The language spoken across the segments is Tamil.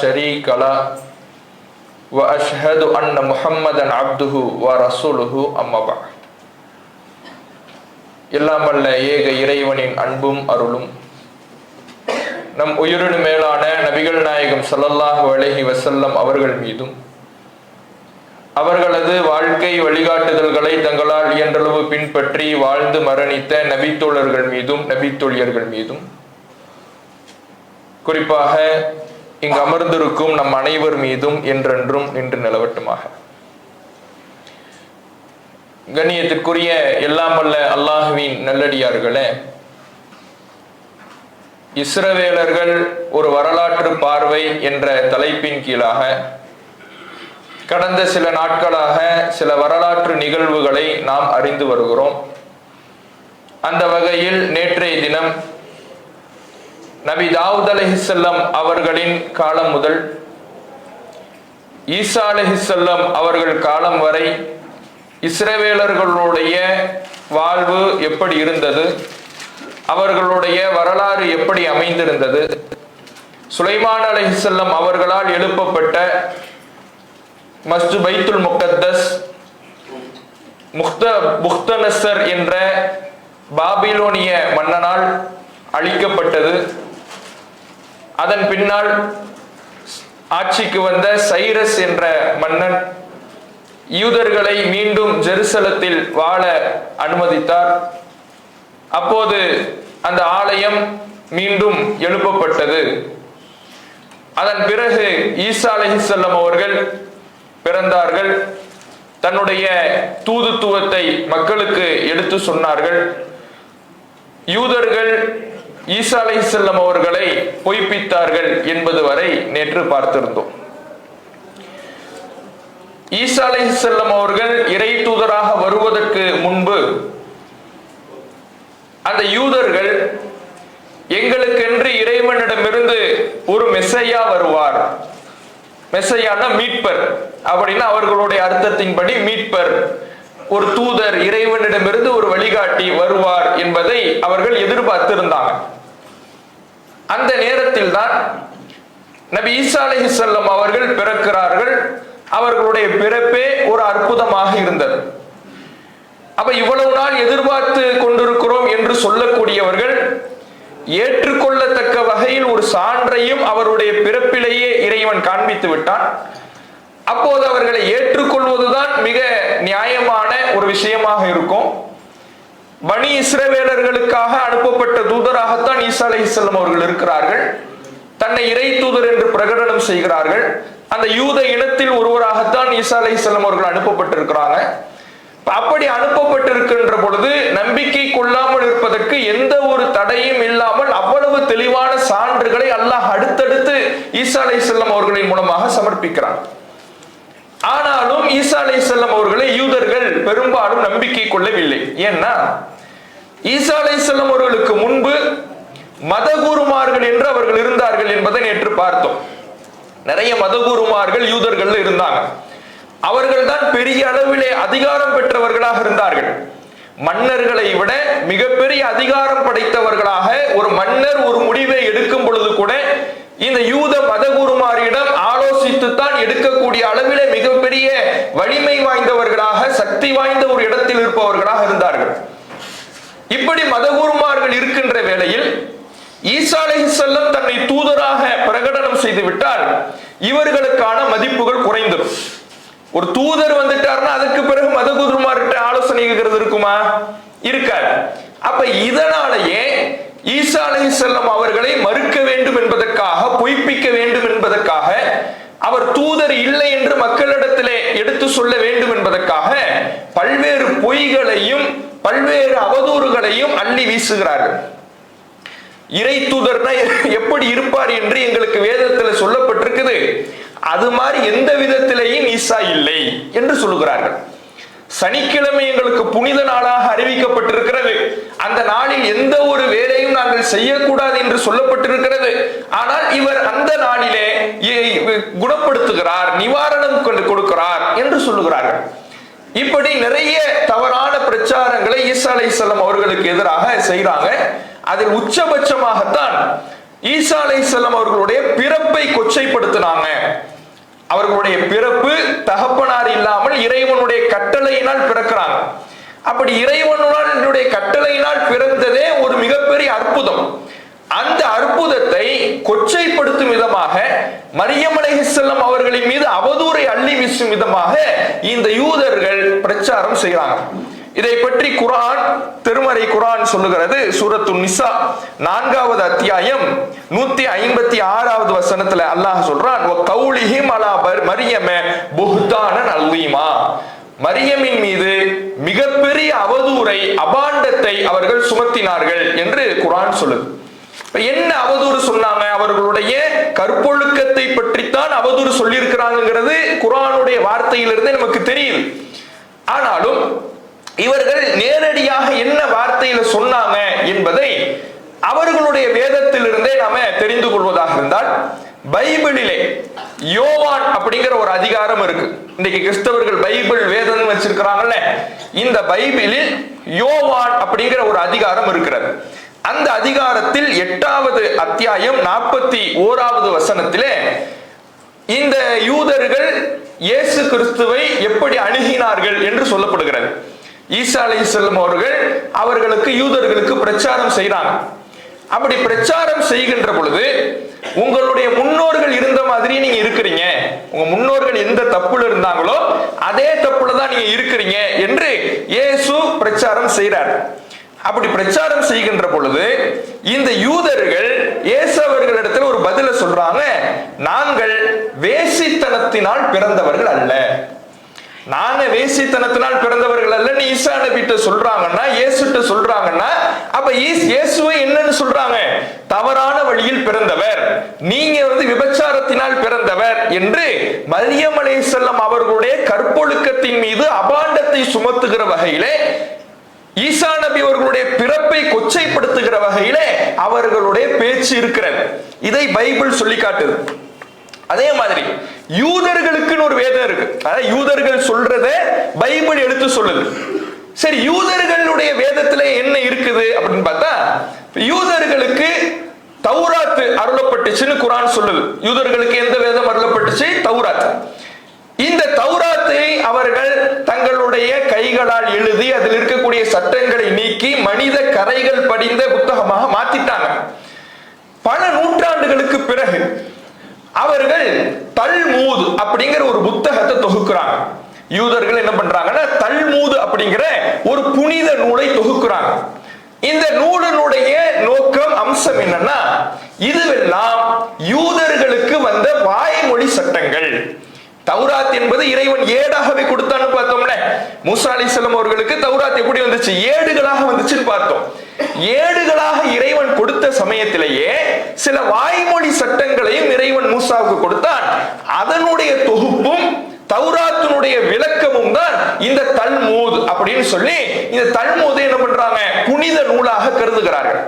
شريك له وأشهد أن محمدا عبده ورسوله أما بعد. எல்லாம் வல்ல ஏக இறைவனின் அன்பும் அருளும் நம் உயிரினு மேலான நபிகள் நாயகம் ஸல்லல்லாஹு அலைஹி வஸல்லம் அவர்கள் மீதும் அவர்களது வாழ்க்கை வழிகாட்டுதல்களை தங்களால் இயன்றளவு பின்பற்றி வாழ்ந்து மரணித்த நபித்தோழர்கள் மீதும் நபித்தோழியர்கள் மீதும் குறிப்பாக இங்கு அமர்ந்திருக்கும் நம் அனைவர் மீதும் என்றென்றும் நின்று நிலவட்டுமாக. கண்ணியத்திற்குரிய எல்லாம் வல்ல அல்லாஹுவின் நல்லடியார்களே, இஸ்ரவேலர்கள் ஒரு வரலாற்று பார்வை என்ற தலைப்பின் கீழாக கடந்த சில நாட்களாக சில வரலாற்று நிகழ்வுகளை நாம் அறிந்து வருகிறோம். அந்த வகையில் நேற்றைய தினம் நபி தாவூத் அலைஹிஸ்ஸலாம் அவர்களின் காலம் முதல் ஈசா அலைஹிஸ்ஸலாம் அவர்கள் காலம் வரை இஸ்ரவேலர்களுடைய வாழ்வு எப்படி இருந்தது, அவர்களுடைய வரலாறு எப்படி அமைந்திருந்தது, சுலைமான் அலைஹிஸ்ஸலாம் அவர்களால் எழுப்பப்பட்ட மஸ்ஜித் பைத்துல் முகத்தஸ் புக்தனஸ்ஸர் என்ற பாபிலோனிய மன்னனால் அழிக்கப்பட்டது, அதன் பின்னால் ஆட்சிக்கு வந்த சைரஸ் என்ற மன்னன் யூதர்களை மீண்டும் ஜெருசலத்தில் வாழ அனுமதித்தார். அப்போது அந்த ஆலயம் மீண்டும் எழுப்பப்பட்டது. அதன் பிறகு ஈசா அலைஹிஸ்ஸலாம் அவர்கள் பிறந்தார்கள். தன்னுடைய தூதுத்துவத்தை மக்களுக்கு எடுத்து சொன்னார்கள். யூதர்கள் ஈசா அலைஹிஸ்ஸலாம் அவர்களை பொய்ப்பித்தார்கள் என்பது வரை நேற்று பார்த்திருந்தோம். ஈசா அலைஹிஸ்ஸலாம் அவர்கள் இறை தூதராக வருவதற்கு முன்பு அந்த யூதர்கள் எங்களுக்கென்று இறைவனிடமிருந்து ஒரு மெசையா வருவார், மெசையான மீட்பர் அப்படின்னா அவர்களுடைய அர்த்தத்தின்படி மீட்பர், ஒரு தூதர், இறைவனிடமிருந்து ஒரு வழிகாட்டி வருவார் என்பதை அவர்கள் எதிர்பார்த்திருந்தாங்க. அந்த நேரத்தில் தான் நபி ஈசா அலைஹிஸ்ஸலாம் அவர்கள் பிறக்கிறார்கள். அவர்களுடைய பிறப்பே ஒரு அற்புதமாக இருந்தது. அப்ப இவ்வளவு நாள் எதிர்பார்த்து கொண்டிருக்கிறோம் என்று சொல்லக்கூடியவர்கள் ஏற்றுக்கொள்ளத்தக்க வகையில் ஒரு சான்றையும் அவருடைய பிறப்பிலேயே இறைவன் காண்பித்து விட்டான். அப்போது அவர்களை ஏற்றுக்கொள்வதுதான் மிக நியாயமான ஒரு விஷயமாக இருக்கும். பனி இஸ்ரவேலர்களுக்காக அனுப்பப்பட்ட தூதராகத்தான் ஈசா அலைஹிஸ்ஸலாம் அவர்கள் இருக்கிறார்கள். தன்னை இறை தூதர் என்று பிரகடனம் செய்கிறார்கள். அந்த யூத இனத்தில் ஒருவராகத்தான் ஈசா அலைஹிஸ்ஸலாம் அவர்கள் அனுப்பப்பட்டிருக்கிறாங்க. அப்படி அனுப்பப்பட்டிருக்கின்ற பொழுது நம்பிக்கை கொள்ளாமல் இருப்பதற்கு எந்த ஒரு தடையும் இல்லாமல் அவ்வளவு தெளிவான சான்றுகளை அல்லாஹ் அடுத்தடுத்து ஈசா அலைஹிஸ்ஸலாம் அவர்களின் மூலமாக சமர்ப்பிக்கிறார். ஆனாலும் ஈசா அலைஹிஸ்ஸலாம் அவர்களை யூதர்கள் பெரும்பாலும் நம்பிக்கை கொள்ளவில்லை. ஏன்னா ஈசா அலைஹிஸ்ஸலாம் அவர்களுக்கு முன்பு மதகுருமார்கள் என்று அவர்கள் இருந்தார்கள் என்பதை நேற்று பார்த்தோம். நிறைய மதகுருமார்கள் யூதர்கள் இருந்தாங்க. அவர்கள் தான் பெரிய அளவிலே அதிகாரம் பெற்றவர்களாக இருந்தார்கள். மன்னர்களை விட மிகப்பெரிய அதிகாரம் படைத்தவர்களாக ஒரு மன்னர் ஒரு முடிவை எடுக்கும் பொழுது கூட இந்த யூத மதகுருமாரிடம் ஆலோசித்துத்தான் எடுக்கக்கூடிய அளவிலே மிகப்பெரிய வலிமை வாய்ந்தவர்களாக, சக்தி வாய்ந்த ஒரு இடத்தில் இருப்பவர்களாக இருந்தார்கள். இப்படி மதகுருமார்கள் இருக்கின்ற வேளையில் ஈசா அலைஹிஸ்ஸலாம் தன்னை தூதராக பிரகடனம் செய்து விட்டால் இவர்களுக்கான மதிப்புகள் குறைந்துடும். ஒரு தூதர் வந்துட்டார்னா அதுக்கு பிறகு மதகுருமார்கிட்ட ஆலோசனை கேட்கிறது இருக்குமா? இருக்காது. அப்ப இதனாலேயே ஈசா அலைஹிஸ்ஸலாம் அவர்களை மறுக்க வேண்டும் என்பதற்காக, பொய்ப்பிக்க வேண்டும் என்பதற்காக, அவர் தூதர் இல்லை என்று மக்களிடத்திலே எடுத்து சொல்ல வேண்டும் என்பதற்காக பல்வேறு பொய்களையும் பல்வேறு அவதூறுகளையும் அள்ளி வீசுகிறார்கள். இறை தூதர்னா எப்படி இருப்பார் என்று எங்களுக்கு வேதத்தில் சொல்லப்பட்டிருக்குது. அது மாதிரி எந்த விதத்திலேயும் ஈசா இல்லை என்று சொல்லுகிறார்கள். சனிக்கிழமை எங்களுக்கு புனித நாளாக அறிவிக்கப்பட்டிருக்கிறது. அந்த நாளில் எந்த ஒரு வேலையும் நாங்கள் செய்யக்கூடாது என்று சொல்லப்பட்டிருக்கிறது. ஆனால் இவர் அந்த நாளிலே குணப்படுத்துகிறார், நிவாரணம் கொடுக்கிறார் என்று சொல்லுகிறார்கள். இப்படி நிறைய தவறான பிரச்சாரங்களை ஈசா அலைஹிஸ்ஸலாம் அவர்களுக்கு எதிராக செய்கிறாங்க. அதில் உச்சபட்சமாகத்தான் ஈசா அலைஹிஸ்ஸலாம் அவர்களுடைய பிறப்பை கொச்சைப்படுத்தினாங்க. அவர்களுடைய பிறப்பு தகப்பனார் இல்லாமல் இறைவனுடைய கட்டளையினால் பிறக்கிறாங்க. அப்படி இறைவனுடைய கட்டளையினால் பிறந்ததே ஒரு மிகப்பெரிய அற்புதம். அந்த அற்புதத்தை கொச்சைப்படுத்தும் விதமாக, மரியம் அலைஹிஸ்ஸலாம் அவர்களின் மீது அவதூறை அள்ளி வீசும் விதமாக இந்த யூதர்கள் பிரச்சாரம் செய்கிறாங்க. இதை பற்றி குர்ஆன், திருமறை குர்ஆன் சொல்லுகிறது. சூரத்து நிசா 4வது அத்தியாயம் 156வது வசனத்துல அல்லாஹ் சொல்றான், கௌலிஹிம் அலா மரியம புஹ்தானன் அலீமா. மரியமின் மீது மிகப்பெரிய அவதூறை, அபாண்டத்தை அவர்கள் சுமத்தினார்கள் என்று குர்ஆன் சொல்லுது. என்ன அவதூறு சொன்னாங்க? அவர்களுடைய கற்பொழுக்கத்தை பற்றித்தான் அவதூறு சொல்லி இருக்கிறாங்கிறது குர்ஆனுடைய வார்த்தையிலிருந்து நமக்கு தெரியுது. ஆனாலும் இவர்கள் நேரடியாக என்ன வார்த்தையில சொன்னாங்க என்பதை அவர்களுடைய வேதத்திலிருந்தே நாம தெரிந்து கொள்வதாக இருந்தால், பைபிளிலே யோவான் அப்படிங்கிற ஒரு அதிகாரம் இருக்கு. இன்னைக்கு கிறிஸ்தவர்கள் பைபிள் வேதம் வச்சிருக்கிறாங்கல்ல, இந்த பைபிளில் யோவான் அப்படிங்கிற ஒரு அதிகாரம் இருக்கிறது. அந்த அதிகாரத்தில் 8வது அத்தியாயம் 41வது வசனத்திலே இந்த யூதர்கள் இயேசு கிறிஸ்துவை எப்படி அணுகினார்கள் என்று சொல்லப்படுகிறது. ஈசா அலைஹிஸ்ஸலாம் அவர்களுக்கு யூதர்களுக்கு பிரச்சாரம் செய்றாங்க. அப்படி பிரச்சாரம் செய்கின்ற பொழுது, உங்களுடைய முன்னோர்கள் இருந்த மாதிரி நீங்க இருக்கிறீங்க, உங்க முன்னோர்கள் எந்த தப்புல இருந்தாங்களோ அதே தப்புல தான் நீங்க இருக்கிறீங்க என்று இயேசு பிரச்சாரம் செய்றார். அப்படி பிரச்சாரம் செய்கின்ற பொழுது இந்த யூதர்கள் இயேசு அவர்களிடத்தில் ஒரு பதில சொல்றாங்க, நாங்கள் வேசித்தனத்தினால் பிறந்தவர்கள் அல்ல. நாங்க வேசித்தனத்தினால் பிறந்தவர்கள் அல்ல ஈசா நபிட்ட சொல்றாங்கன்னா, இயேசுட்ட சொல்றாங்கன்னா, அப்ப இயேசுவை என்னன்னு சொல்றாங்க? தவறான வழியில் பிறந்தவர், நீங்க விபச்சாரத்தினால் பிறந்தவர் என்று மரியம் அலைஹிஸ்ஸலாம் அவர்களுடைய கற்பொழுக்கத்தின் மீது அபாண்டத்தை சுமத்துகிற வகையிலே, ஈசா நபி அவர்களுடைய பிறப்பை கொச்சைப்படுத்துகிற வகையிலே அவர்களுடைய பேச்சு இருக்கிறது. இதை பைபிள் சொல்லி காட்டுது. அதே மாதிரி யூதர்களுக்குன்னு ஒரு வேதம் இருக்கு. அதாவது யூதர்கள் சொல்றத பைபிள் எடுத்து சொல்லுது. சரி, யூதர்களுடைய வேதத்துல என்ன இருக்குது அப்படின்னு பார்த்தா, யூதர்களுக்கு தௌராத் அருளப்பட்டுச்சுன்னு குர்ஆன் சொல்லுது. யூதர்களுக்கு எந்த வேதம் அருளப்பட்டுச்சு? தௌராத். இந்த தௌராத்தை அவர்கள் தங்களுடைய கைகளால் எழுதி அதில் இருக்கக்கூடிய சட்டங்களை நீக்கி மனித கரைகள் படிந்த புத்தகமாக மாத்திட்டாங்க. பல நூற்றாண்டுகளுக்கு பிறகு அவர்கள் தல்மூத் அப்படிங்கிற ஒரு புத்தகத்தை தொகுக்கிறாங்க. யூதர்கள் என்ன பண்றாங்கன்னா, தல்மூத் அப்படிங்கிற ஒரு புனித நூலை தொகுக்கிறாங்க. இந்த நூலினுடைய நோக்கம், அம்சம் என்னன்னா, இதுவெல்லாம் யூதர்களுக்கு வந்த வாய்மொழி சட்டங்கள். தௌராத் என்பது இறைவன் ஏடாகவே கொடுத்தான்னு பார்த்தோம்ல. மூசா அலைஹிஸ்ஸலாம் அவர்களுக்கு தௌராத் எப்படி வந்துச்சு? ஏடுகளாக வந்துச்சுன்னு பார்த்தோம். ஏடுகளாக இறைவன் கொடுத்த சமயத்திலேயே சில வாய்மொழி சட்டங்களையும் இறைவன் மூசாவுக்கு கொடுத்தான். அதனுடைய தொகுப்பும் தௌராத்தினுடைய விளக்கமும் தான் இந்த தல்மூத் அப்படின்னு சொல்லி, இந்த தல்மூதை என்ன பண்றாங்க? புனித நூலாக கருதுகிறார்கள்.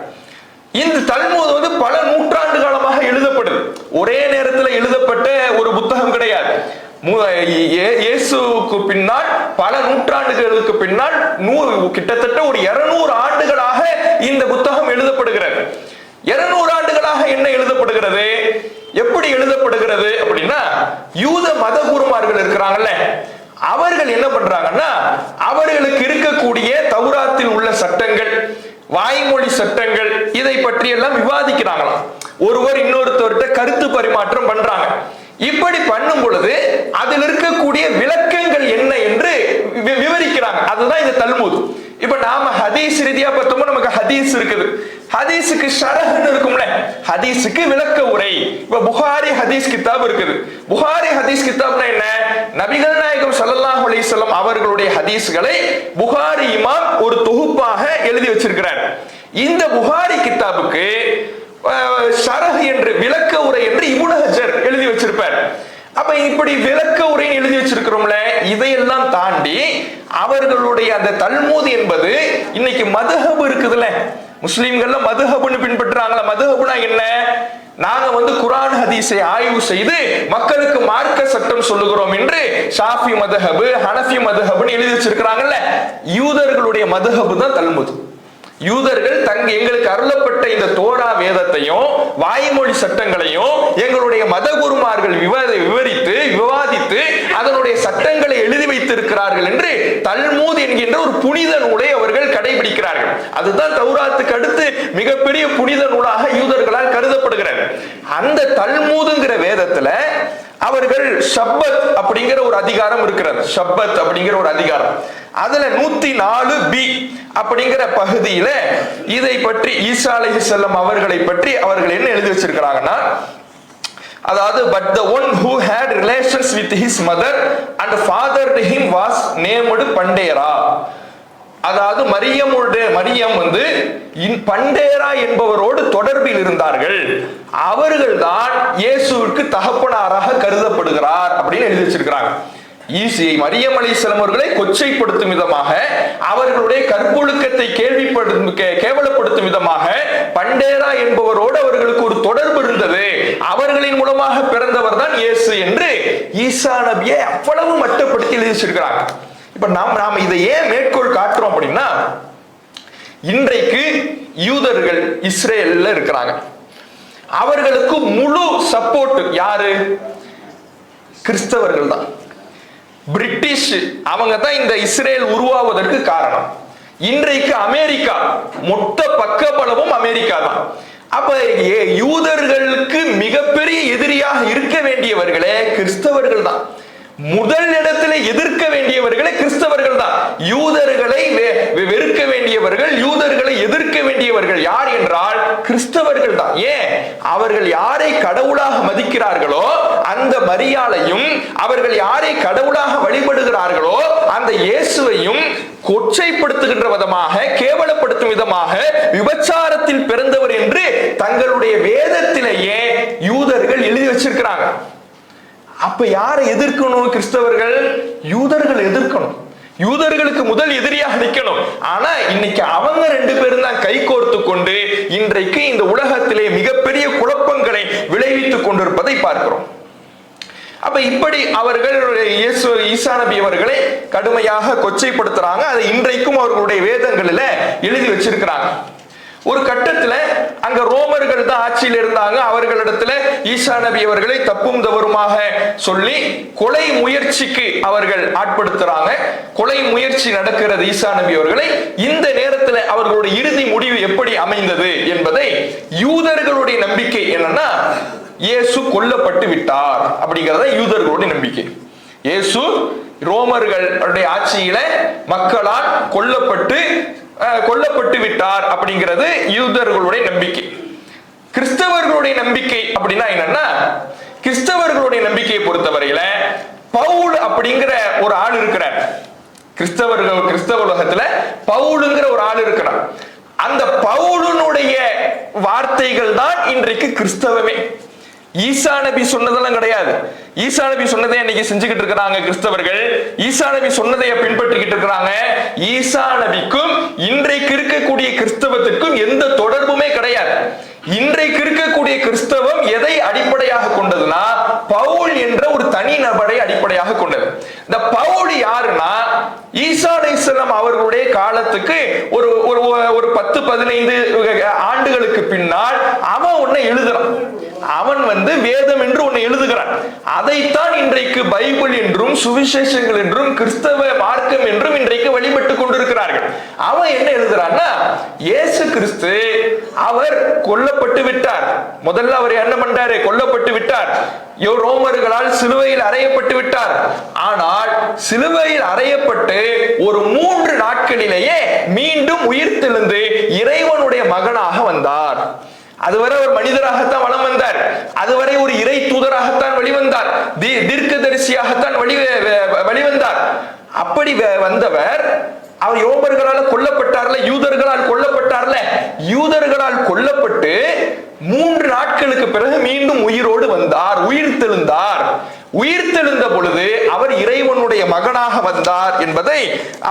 இந்த தல்மூத் பல நூற்றாண்டு காலமாக எழுதப்படுது. ஒரே நேரத்தில் எழுதப்பட்ட ஒரு புத்தகம் கிடையாது. இயேசுவுக்கு பின்னால் பல நூற்றாண்டுகளுக்கு பின்னால் கிட்டத்தட்ட ஒரு 200 ஆண்டுகளாக இந்த புத்தகம் எழுதப்படுகிறது. 200 ஆண்டுகளாக என்ன எழுதப்படுகிறது? எப்படி எழுதப்படுகிறது அப்படின்னா, யூத மத குருமார்கள் இருக்கிறாங்கல்ல, அவர்கள் என்ன பண்றாங்கன்னா, அவர்களுக்கு இருக்கக்கூடிய தௌராத்தில் உள்ள சட்டங்கள், வாய்மொழி சட்டங்கள், இதை பற்றி எல்லாம் விவாதிக்கிறாங்களாம். ஒருவர் இன்னொருத்தவர்கிட்ட கருத்து பரிமாற்றம் பண்றாங்க. இப்படி பண்ணும் பொழுது அதில் இருக்கக்கூடிய விளக்கங்கள் என்ன என்று விவரிக்கிறாங்க. அதுதான் இந்த தல்மூத். இப்ப நாம ஹதீஸ் ரீதியா பார்த்தோம்னா நமக்கு ஹதீஸ் இருக்குது. ஹதீஸுக்கு ஷரஹ்னு இருக்கும்ல, ஹதீஸுக்கு விளக்க உரை. இப்ப புகாரி ஹதீஸ் கிதாப் இருக்குது. புகாரி ஹதீஸ் கிதாப்னா என்ன? நபிகள் நாயகம் ஸல்லல்லாஹு அலைஹி வஸல்லம் அவர்களுடைய ஹதீஸ்களை புகாரி இமாம் ஒரு தொகுப்பாக எழுதி வச்சிருக்கிறார். இந்த புகாரி கிதாபுக்கு ஷரஹ் என்று, விளக்க உரை என்று இப்னு ஹஜர் எழுதி வச்சிருப்பார். அப்ப இப்படி விளக்க உரை எழுதி வச்சிருக்கிறோம்ல, இதையெல்லாம் தாண்டி அவர்களுடைய அந்த தல்மூத் என்பது இன்னைக்கு மதுஹப் இருக்குதுல்ல, முஸ்லிம்கள்ல மதுஹப்னு பின்பற்றுறாங்களா? மதுஹப்னா என்ன? நாங்க குர்ஆன் ஹதீஸை ஆய்வு செய்து மக்களுக்கு மார்க்க சட்டம் சொல்லுகிறோம் என்று ஷாஃபி மதுஹப், ஹனஃபி மதுஹப்னு எழுதி வச்சிருக்கிறாங்கல்ல, யூதர்களுடைய மதுஹப் தான் தல்மூத். யூதர்கள் எங்களுக்கு அருளப்பட்ட இந்த தோரா வேதத்தையும் வாய்மொழி சட்டங்களையும் எங்களுடைய மதகுருமார்கள் விவரித்து விவாதித்து அதனுடைய சட்டங்களை எழுதி வைத்திருக்கிறார்கள் என்று தல்மூத் என்கின்ற ஒரு புனித நூலை அவர்கள் கடைபிடிக்கிறார்கள். அதுதான் தௌராத்துக்கு அடுத்து மிகப்பெரிய புனித நூலாக யூதர்களால் கருதப்படுகிறது. அந்த தல்மூதுங்கிற வேதத்துல அவர்கள் ஷப்பத் அப்படிங்கிற ஒரு அதிகாரம் இருக்கிறது. ஷப்பத் அப்படிங்கிற ஒரு அதிகாரம், அதுல 104b அப்படிங்கிற பகுதியில இதை பற்றி ஈசா அலைஹிஸ்ஸலாம் அவர்களை பற்றி அவர்கள் என்ன எழுதி வச்சிருக்கிறாங்கன்னா, அதாவது but the one who had relations with his mother and fathered him was named பண்டேரா. அதாவது மரியம் வந்து பண்டேரா என்பவரோடு தொடர்பில் இருந்தார்கள், அவர்கள்தான் இயேசுவுக்கு தகப்பனாராக கருதப்படுகிறார் அப்படின்னு எழுதி வச்சிருக்கிறாங்க. மரியம் அலைஹிஸ்ஸலாம் அவர்களை கொச்சைப்படுத்தும் விதமாக, அவர்களுடைய கற்பொழுக்கத்தை கேவலப்படுத்தும் விதமாக பண்டேரா என்பவரோடு அவர்களுக்கு ஒரு தொடர்பு இருந்தது, அவர்களின் மூலமாக பிறந்தவர் தான் இயேசு என்று ஈசா நபியை அவ்வளவு மட்டப்படுத்தி எழுதி வச்சிருக்கிறாங்க. இப்ப நாம இதை ஏன் மேற்கோள் காட்டுறோம் அப்படின்னா, இன்றைக்கு யூதர்கள் இஸ்ரேல்ல இருக்கிறாங்க, அவர்களுக்கு முழு சப்போர்ட் யாரு? கிறிஸ்தவர்கள் தான். பிரிட்டிஷ் அவங்க தான் இந்த இஸ்ரேல் உருவாவதற்கு காரணம். இன்றைக்கு அமெரிக்கா, மொத்த பக்கபலமும் அமெரிக்கா தான். அப்ப யூதர்களுக்கு மிகப்பெரிய எதிரியாக இருக்க வேண்டியவர்களே கிறிஸ்தவர்கள் தான். முதல் இடத்துல எதிர்க்க வேண்டியவர்களே கிறிஸ்தவர்கள் தான். யூதர்களை வெறுக்க வேண்டியவர்கள், யூதர்களை எதிர்க்க வேண்டியவர்கள் யார் என்றால் கிறிஸ்தவர்கள் தான். ஏன்? அவர்கள் யாரை கடவுளாக மதிக்கிறார்களோ அந்த மரியாளையும், அவர்கள் யாரை கடவுளாக வழிபடுகிறார்களோ அந்த இயேசுவையும் கொச்சைப்படுத்துகின்ற விதமாக, கேவலப்படுத்தும் விதமாக, விபச்சாரத்தில் பிறந்தவர் என்று தங்களுடைய வேதத்திலேயே யூதர்கள் எழுதி வச்சிருக்கிறாங்க. அப்ப யாரை எதிர்க்கணும்? கிறிஸ்தவர்கள் யூதர்கள் எதிர்க்கணும், யூதர்களுக்கு முதல் எதிரியாக நிற்கணும். ஆனா இன்னைக்கு அவங்க 2 பேரும் தான் கை கோர்த்து கொண்டு இன்றைக்கு இந்த உலகத்திலே மிகப்பெரிய குழப்பங்களை விளைவித்துக் கொண்டிருப்பதை பார்க்கிறோம். அப்ப இப்படி அவர்கள் ஈசா நபி அவர்களை கடுமையாக கொச்சைப்படுத்துறாங்க. அதை இன்றைக்கும் அவர்களுடைய வேதங்களில எழுதி வச்சிருக்கிறாங்க. ஒரு கட்டத்துல அங்க ரோமர்கள் தான் ஆட்சியில் இருந்தாங்க. அவர்களிடத்துல ஈசா நபி அவர்களை தப்பும் தவறுமாக சொல்லி கொலை முயற்சிக்கு அவர்கள் ஆட்படுத்துறாங்க. கொலை முயற்சி நடக்கிறது ஈசா நபி அவர்களை. இந்த நேரத்தில் அவர்களுடைய இறுதி முடிவு எப்படி அமைந்தது என்பதை, யூதர்களுடைய நம்பிக்கை என்னன்னா, இயேசு கொல்லப்பட்டு விட்டார் அப்படிங்கறத யூதர்களுடைய நம்பிக்கை. இயேசு ரோமர்களுடைய ஆட்சியில மக்களால் கொல்லப்பட்டு விட்டார் அப்படிங்கிறது யூதர்களுடைய நம்பிக்கை. கிறிஸ்தவர்களுடைய நம்பிக்கை அப்படின்னா என்னன்னா, கிறிஸ்தவர்களுடைய நம்பிக்கையை பொறுத்தவரையில பவுல் அப்படிங்கிற ஒரு ஆள் இருக்கிறார். கிறிஸ்தவ உலகத்துல பவுலுங்கிற ஒரு ஆள் இருக்கிறார். அந்த பவுலுடைய வார்த்தைகள் தான் இன்றைக்கு கிறிஸ்தவமே. ஈசா நபி சொன்னதெல்லாம் கிடையாது. ஈசா நபி சொன்னதை இன்னைக்கு செஞ்சுக்கிட்டு இருக்கிறாங்க கிறிஸ்தவர்கள். ஈசா நபி சொன்னதை பின்பற்றிக்கிட்டு இருக்கிறாங்க. ஈசா நபிக்கும் இன்றைக்கு இருக்கக்கூடிய கிறிஸ்தவத்துக்கும் எந்த தொடர்புமே கிடையாது. இன்றைக்கு இருக்கக்கூடிய கிறிஸ்தவம் எதை அடிப்படையாக கொண்டதுன்னா, பவுல் என்ற ஒரு தனி நபரை அடிப்படையாக கொண்டது. இந்த பவுல் யாருன்னா, ஈசா அலைஹிஸ்ஸலாம் அவர்களுடைய காலத்துக்கு ஒரு 10-15 ஆண்டுகளுக்கு பின்னால் அவன் ஒன்னை எழுதுறான். அவன் வேதம் என்று ஒன்னு எழுதுகிறான். அதைத்தான் இன்றைக்கு பைபிள் என்றும் சுவிசேஷங்கள் என்றும் கிறிஸ்தவ மார்க்கம் என்றும் இன்றைக்கு வழிபட்டு கொண்டிருக்கிறார்கள். அவன் என்ன எழுதுறான்னா, இயேசு கிறிஸ்து அவர் கொல்லப்பட்டு விட்டார். முதல்ல அவர் என்ன பண்றாரு? கொல்லப்பட்டு விட்டார். ரோமர்களால் சிலுவையில் அறையப்பட்டு விட்டார். ஆனால் சிலுவையில் அறையப்பட்டு ஒரு 3 நாட்களிலேயே மீண்டும் உயிர்த்தெழுந்து இறைவனுடைய மகனாக வந்தார். அதுவரை ஒரு மனிதராகத்தான் வலம் வந்தார். அதுவரை ஒரு இறை தூதராகத்தான் வெளிவந்தார். தீர்க்கதரிசியாகத்தான் வெளிவந்தார். அப்படி வந்தவர் அவர் ரோமர்களால் கொல்லப்பட்டார்ல, யூதர்களால் கொல்லப்பட்டார்ல, யூதர்களால் கொல்லப்பட்டு 3 நாட்களுக்கு பிறகு மீண்டும் உயிரோடு வந்தார், உயிர்த்தெழுந்தார். உயிர்த்தெழுந்த பொழுது அவர் இறைவனுடைய மகனாக வந்தார் என்பதை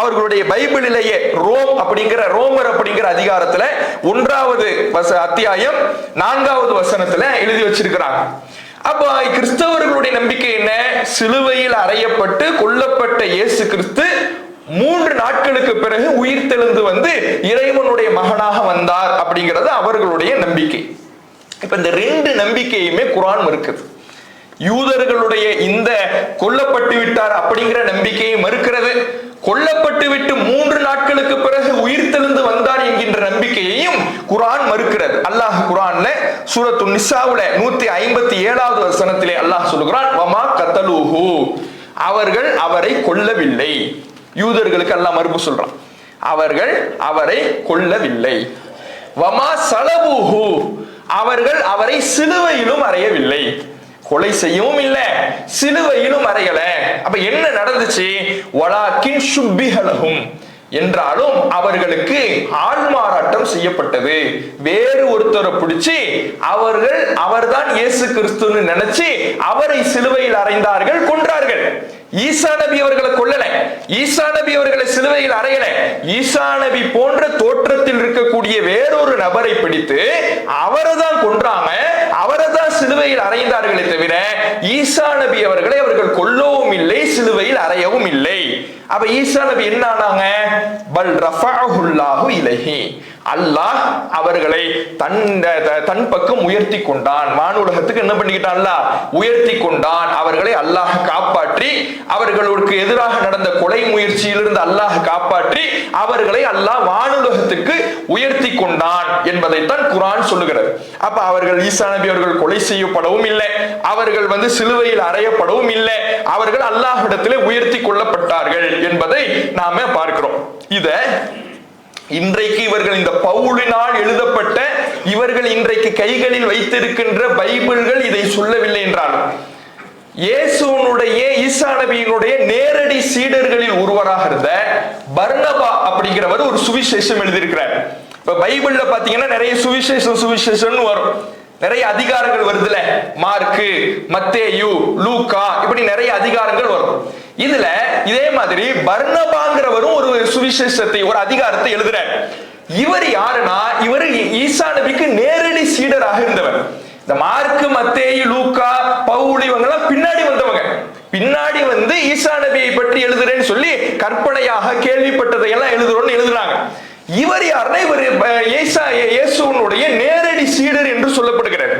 அவர்களுடைய பைபிளிலேயே ரோமர் அப்படிங்கிற அதிகாரத்துல 1வது அத்தியாயம் 4வது வசனத்துல எழுதி வச்சிருக்கிறாங்க. அப்ப கிறிஸ்தவர்களுடைய நம்பிக்கை என்ன? சிலுவையில் அறையப்பட்டு கொல்லப்பட்ட இயேசு கிறிஸ்து 3 நாட்களுக்கு பிறகு உயிர் தெழுந்து வந்து இறைவனுடைய மகனாக வந்தார் அப்படிங்கிறது அவர்களுடைய நம்பிக்கை. இப்ப இந்த 2 நம்பிக்கையுமே குர்ஆன் மறுக்குது. யூதர்களுடைய இந்த கொல்லப்பட்டு விட்டார் அப்படிங்கிற நம்பிக்கையை மறுக்கிறது, கொல்லப்பட்டு விட்டு 3 நாட்களுக்கு பிறகு உயிர் தெழுந்து வந்தார் என்கின்ற நம்பிக்கையையும் குர்ஆன் மறுக்கிறது. அல்லாஹ் குர்ஆன்ல சூரத்து நிசாவுல 157வது வசனத்திலே அல்லாஹ் சொல்கிறான், வமா கத்தலூஹு, அவர்கள் அவரை கொல்லவில்லை. யூதர்களுக்கு அல்லாஹ் மறுப்பு சொல்றான், அவர்கள் அவரை கொல்லவில்லை. வமா சலபூஹு, அவர்கள் அவரை சிலுவையிலும் அறையவில்லை, கொலை செய்யவும் இல்ல, சிலுவையிலும் அறையல. அப்ப என்ன நடந்துச்சு? வலாக்கின் சுப்பிஹலஹும், என்றாலும் அவர்களுக்கு ஆள்மாறாட்டம் செய்யப்பட்டது. வேறு ஒருத்தரை பிடிச்சி அவர்தான் இயேசு கிறிஸ்துன்னு நினைச்சு அவரை சிலுவையில் அறைந்தார்கள், கொன்றார்கள். ஈசா நபி அவர்களை கொல்லல, ஈசா நபி அவர்களை சிலுவையில் அறையல. ஈசா நபி போன்ற தோற்றத்தில் இருக்கக்கூடிய வேறொரு நபரை பிடித்து அவரை தான் கொன்றாங்க, அவரை தான் சிலுவையில் அறைந்தார்களே தவிர ஈசா நபி அவர்களை அவர்கள் கொல்லவும் இல்லை, சிலுவையில் அறையவும் இல்லை. அப்ப ஈசா நபி என்ன ஆனாங்க? பல் ரஃபஅஹுல்லாஹு இலைஹி, அல்லாஹ் அவர்களை தன் பக்கம் உயர்த்தி கொண்டான். வானுலகத்துக்கு என்ன பண்ணிக்கிட்டான்? அல்லாஹ் உயர்த்தி கொண்டான். அவர்களை அல்லாஹ் காப்பாற்றி, அவர்களுக்கு எதிராக நடந்த கொலை முயற்சியிலிருந்து அல்லாஹ் காப்பாற்றி அவர்களை அல்லாஹ் வானுலகத்துக்கு உயர்த்தி கொண்டான் என்பதைத்தான் குர்ஆன் சொல்லுகிறது. அப்ப அவர்கள் ஈசா நபி அவர்கள் கொலை செய்யப்படவும் இல்லை, அவர்கள் சிலுவையில் அறையப்படவும் இல்லை, அவர்கள் அல்லாஹ்விடத்திலே உயர்த்தி கொள்ளப்பட்டார்கள் என்பதை நாம பார்க்கிறோம். இத இன்றைக்கு இவர்கள் இந்த பவுலினால் எழுதப்பட்ட இவர்கள் இன்றைக்கு கைகளில் வைத்திருக்கின்ற பைபிள்கள் இதை சொல்லவில்லை என்றாலும் இயேசுனுடைய ஈசா நபியினுடைய நேரடி சீடர்களில் ஒருவராக இருந்த பர்னபா அப்படிங்கிறவர் ஒரு சுவிசேஷம் எழுதியிருக்கிறார். இப்ப பைபிள்ல பாத்தீங்கன்னா நிறைய சுவிசேஷம் வரும், நிறைய அதிகாரங்கள் வருதுல, மார்க்கு, மத்தேயு, லூக்கா, இப்படி நிறைய அதிகாரங்கள் வரும். இதுல இதே மாதிரி பர்னபாங்கிறவரும் ஒரு சுவிசேஷத்தை, ஒரு அதிகாரத்தை எழுதுறார். இவர் யாருன்னா, இவர் ஈசா நபிக்கு நேரடி சீடராக இருந்தவர். இந்த மார்க்கு, மத்தேயு, லூக்கா, பவுல் இவங்க எல்லாம் பின்னாடி வந்தவங்க. பின்னாடி ஈசா நபியை பற்றி எழுதுறேன்னு சொல்லி கற்பனையாக கேள்விப்பட்டதை எல்லாம் எழுதுறோம்னு எழுதுறாங்க. இவர் யாருன்னா, இவர் இயேசுனுடைய நேரடி சீடர் என்று சொல்லப்படுகிறார்.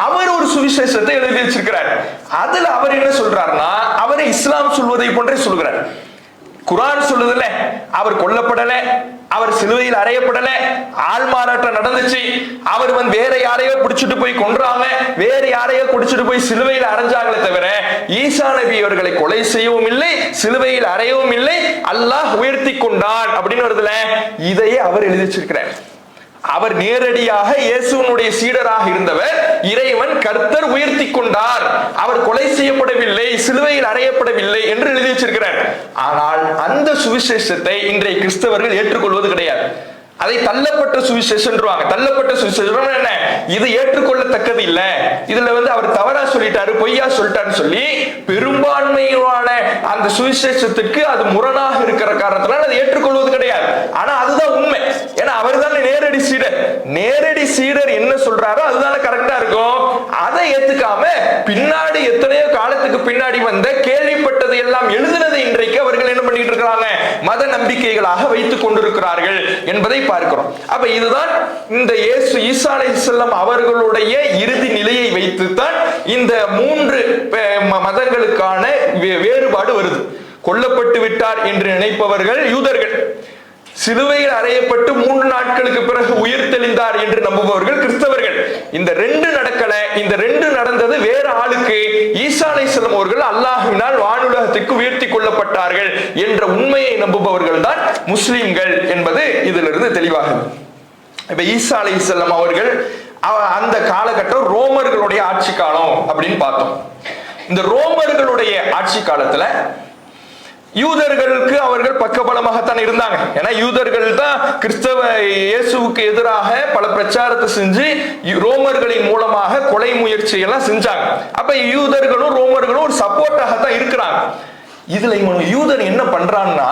அவர் ஒரு சுவிசேஷத்தை எழுதி வச்சிருக்கிறார். அதுல அவர் என்ன சொல்றாருன்னா, அவர் இஸ்லாம் சொல்வதை போன்றே சொல்கிறார். குர்ஆன் சொல்லுதுல்ல, அவர் கொல்லப்படல, அவர் சிலுவையில் அறையப்படல, ஆள்மாறாட்டம் நடந்துச்சு, அவர் வேற யாரையோ பிடிச்சிட்டு போய் கொன்றாங்க, வேற யாரையோ பிடிச்சிட்டு போய் சிலுவையில் அறைஞ்சாங்களே தவிர ஈசா நபி அவர்களை கொலை செய்யவும் இல்லை, சிலுவையில் அறையவும் இல்லை, அல்லாஹ் உயர்த்தி கொண்டான் அப்படின்னு வருதுல. இதையே அவர் எழுதி வச்சிருக்கிறார். அவர் நேரடியாக இயேசுனுடைய சீடராக இருந்தவர். இறைவன் கர்த்தர் உயர்த்தி கொண்டார், அவர் கொலை செய்யப்படவில்லை, சிலுவையில் அறையப்படவில்லை என்று எழுதி வச்சிருக்கிறார். ஆனால் அந்த சுவிசேஷத்தை இன்றைய கிறிஸ்தவர்கள் ஏற்றுக்கொள்வது கிடையாது. அதை தள்ளப்பட்ட சுவிசேஷம். தள்ளப்பட்ட சுவிசேஷம் என்ன? இது ஏற்றுக்கொள்ளத்தக்கது இல்ல, இதுல அவர் தவறா சொல்லிட்டாரு, பொய்யா சொல்லிட்டாருன்னு சொல்லி பெரும்பான்மையான அந்த சுவிசேஷத்துக்கு அது முரணாக இருக்கிற காரணத்தினால அதை ஏற்றுக்கொள்வது கிடையாது. ஆனா அதுதான் உண்மை. ஏன்னா அவர் தான் நேரடி சீடர். நேரடி சீடர் என்ன சொல்றாரோ அதுதானே கரெக்டா இருக்கும். அதை ஏத்துக்காம பின்னாடி எத்தனையோ காலத்துக்கு பின்னாடி வந்த கேள்விப்பட்டதை எல்லாம் எழுதினதை இன்றைக்கு அவர்கள் என்ன பண்ணிட்டு இருக்கிறாங்க? மத நம்பிக்கைகளாக வைத்துக் கொண்டிருக்கிறார்கள் என்பதை பார்க்கிறோம். அப்ப இதுதான் இந்த ஈசா அலைஹிஸ்ஸலாம் அவர்களுடைய இறுதி நிலையை வைத்துத்தான் இந்த 3 மதங்களுக்கான வேறுபாடு வருது. கொல்லப்பட்டு விட்டார் என்று நினைப்பவர்கள் யூதர்கள், சிலுவையில் அறையப்பட்டு 3 நாட்களுக்கு பிறகு உயிர் தெளிந்தார் என்று நம்புபவர்கள் கிறிஸ்தவர்கள். இந்த 2 நடக்கல. இந்த 2 நடந்தது வேற ஆளுக்கு. ஈசா அலைஹிஸ்ஸலாம் அவர்கள் அல்லாஹ்வினால் வானுலகத்துக்கு உயர்த்தி கொள்ளப்பட்டார்கள் என்ற உண்மையை நம்புபவர்கள் தான் முஸ்லிம்கள் என்பது இதிலிருந்து தெளிவாகுது. இப்ப ஈசா அலைஹிஸ்ஸலாம் அவர்கள் அந்த காலகட்டம் ரோமர்களுடைய ஆட்சி காலம் அப்படின்னு பார்த்தோம். இந்த ரோமர்களுடைய ஆட்சி காலத்துல யூதர்களுக்கு அவர்கள் பக்கபலமாகத்தான் இருந்தாங்க. ஏன்னா யூதர்கள் தான் கிறிஸ்தவ இயேசுவுக்கு எதிராக பல பிரச்சாரத்தை செஞ்சு ரோமர்களின் மூலமாக கொலை முயற்சி எல்லாம் செஞ்சாங்க. அப்ப யூதர்களும் ரோமர்களும் ஒரு சப்போர்ட்டாகத்தான் இருக்கிறாங்க. இதுல யூதர் என்ன பண்றான்னா,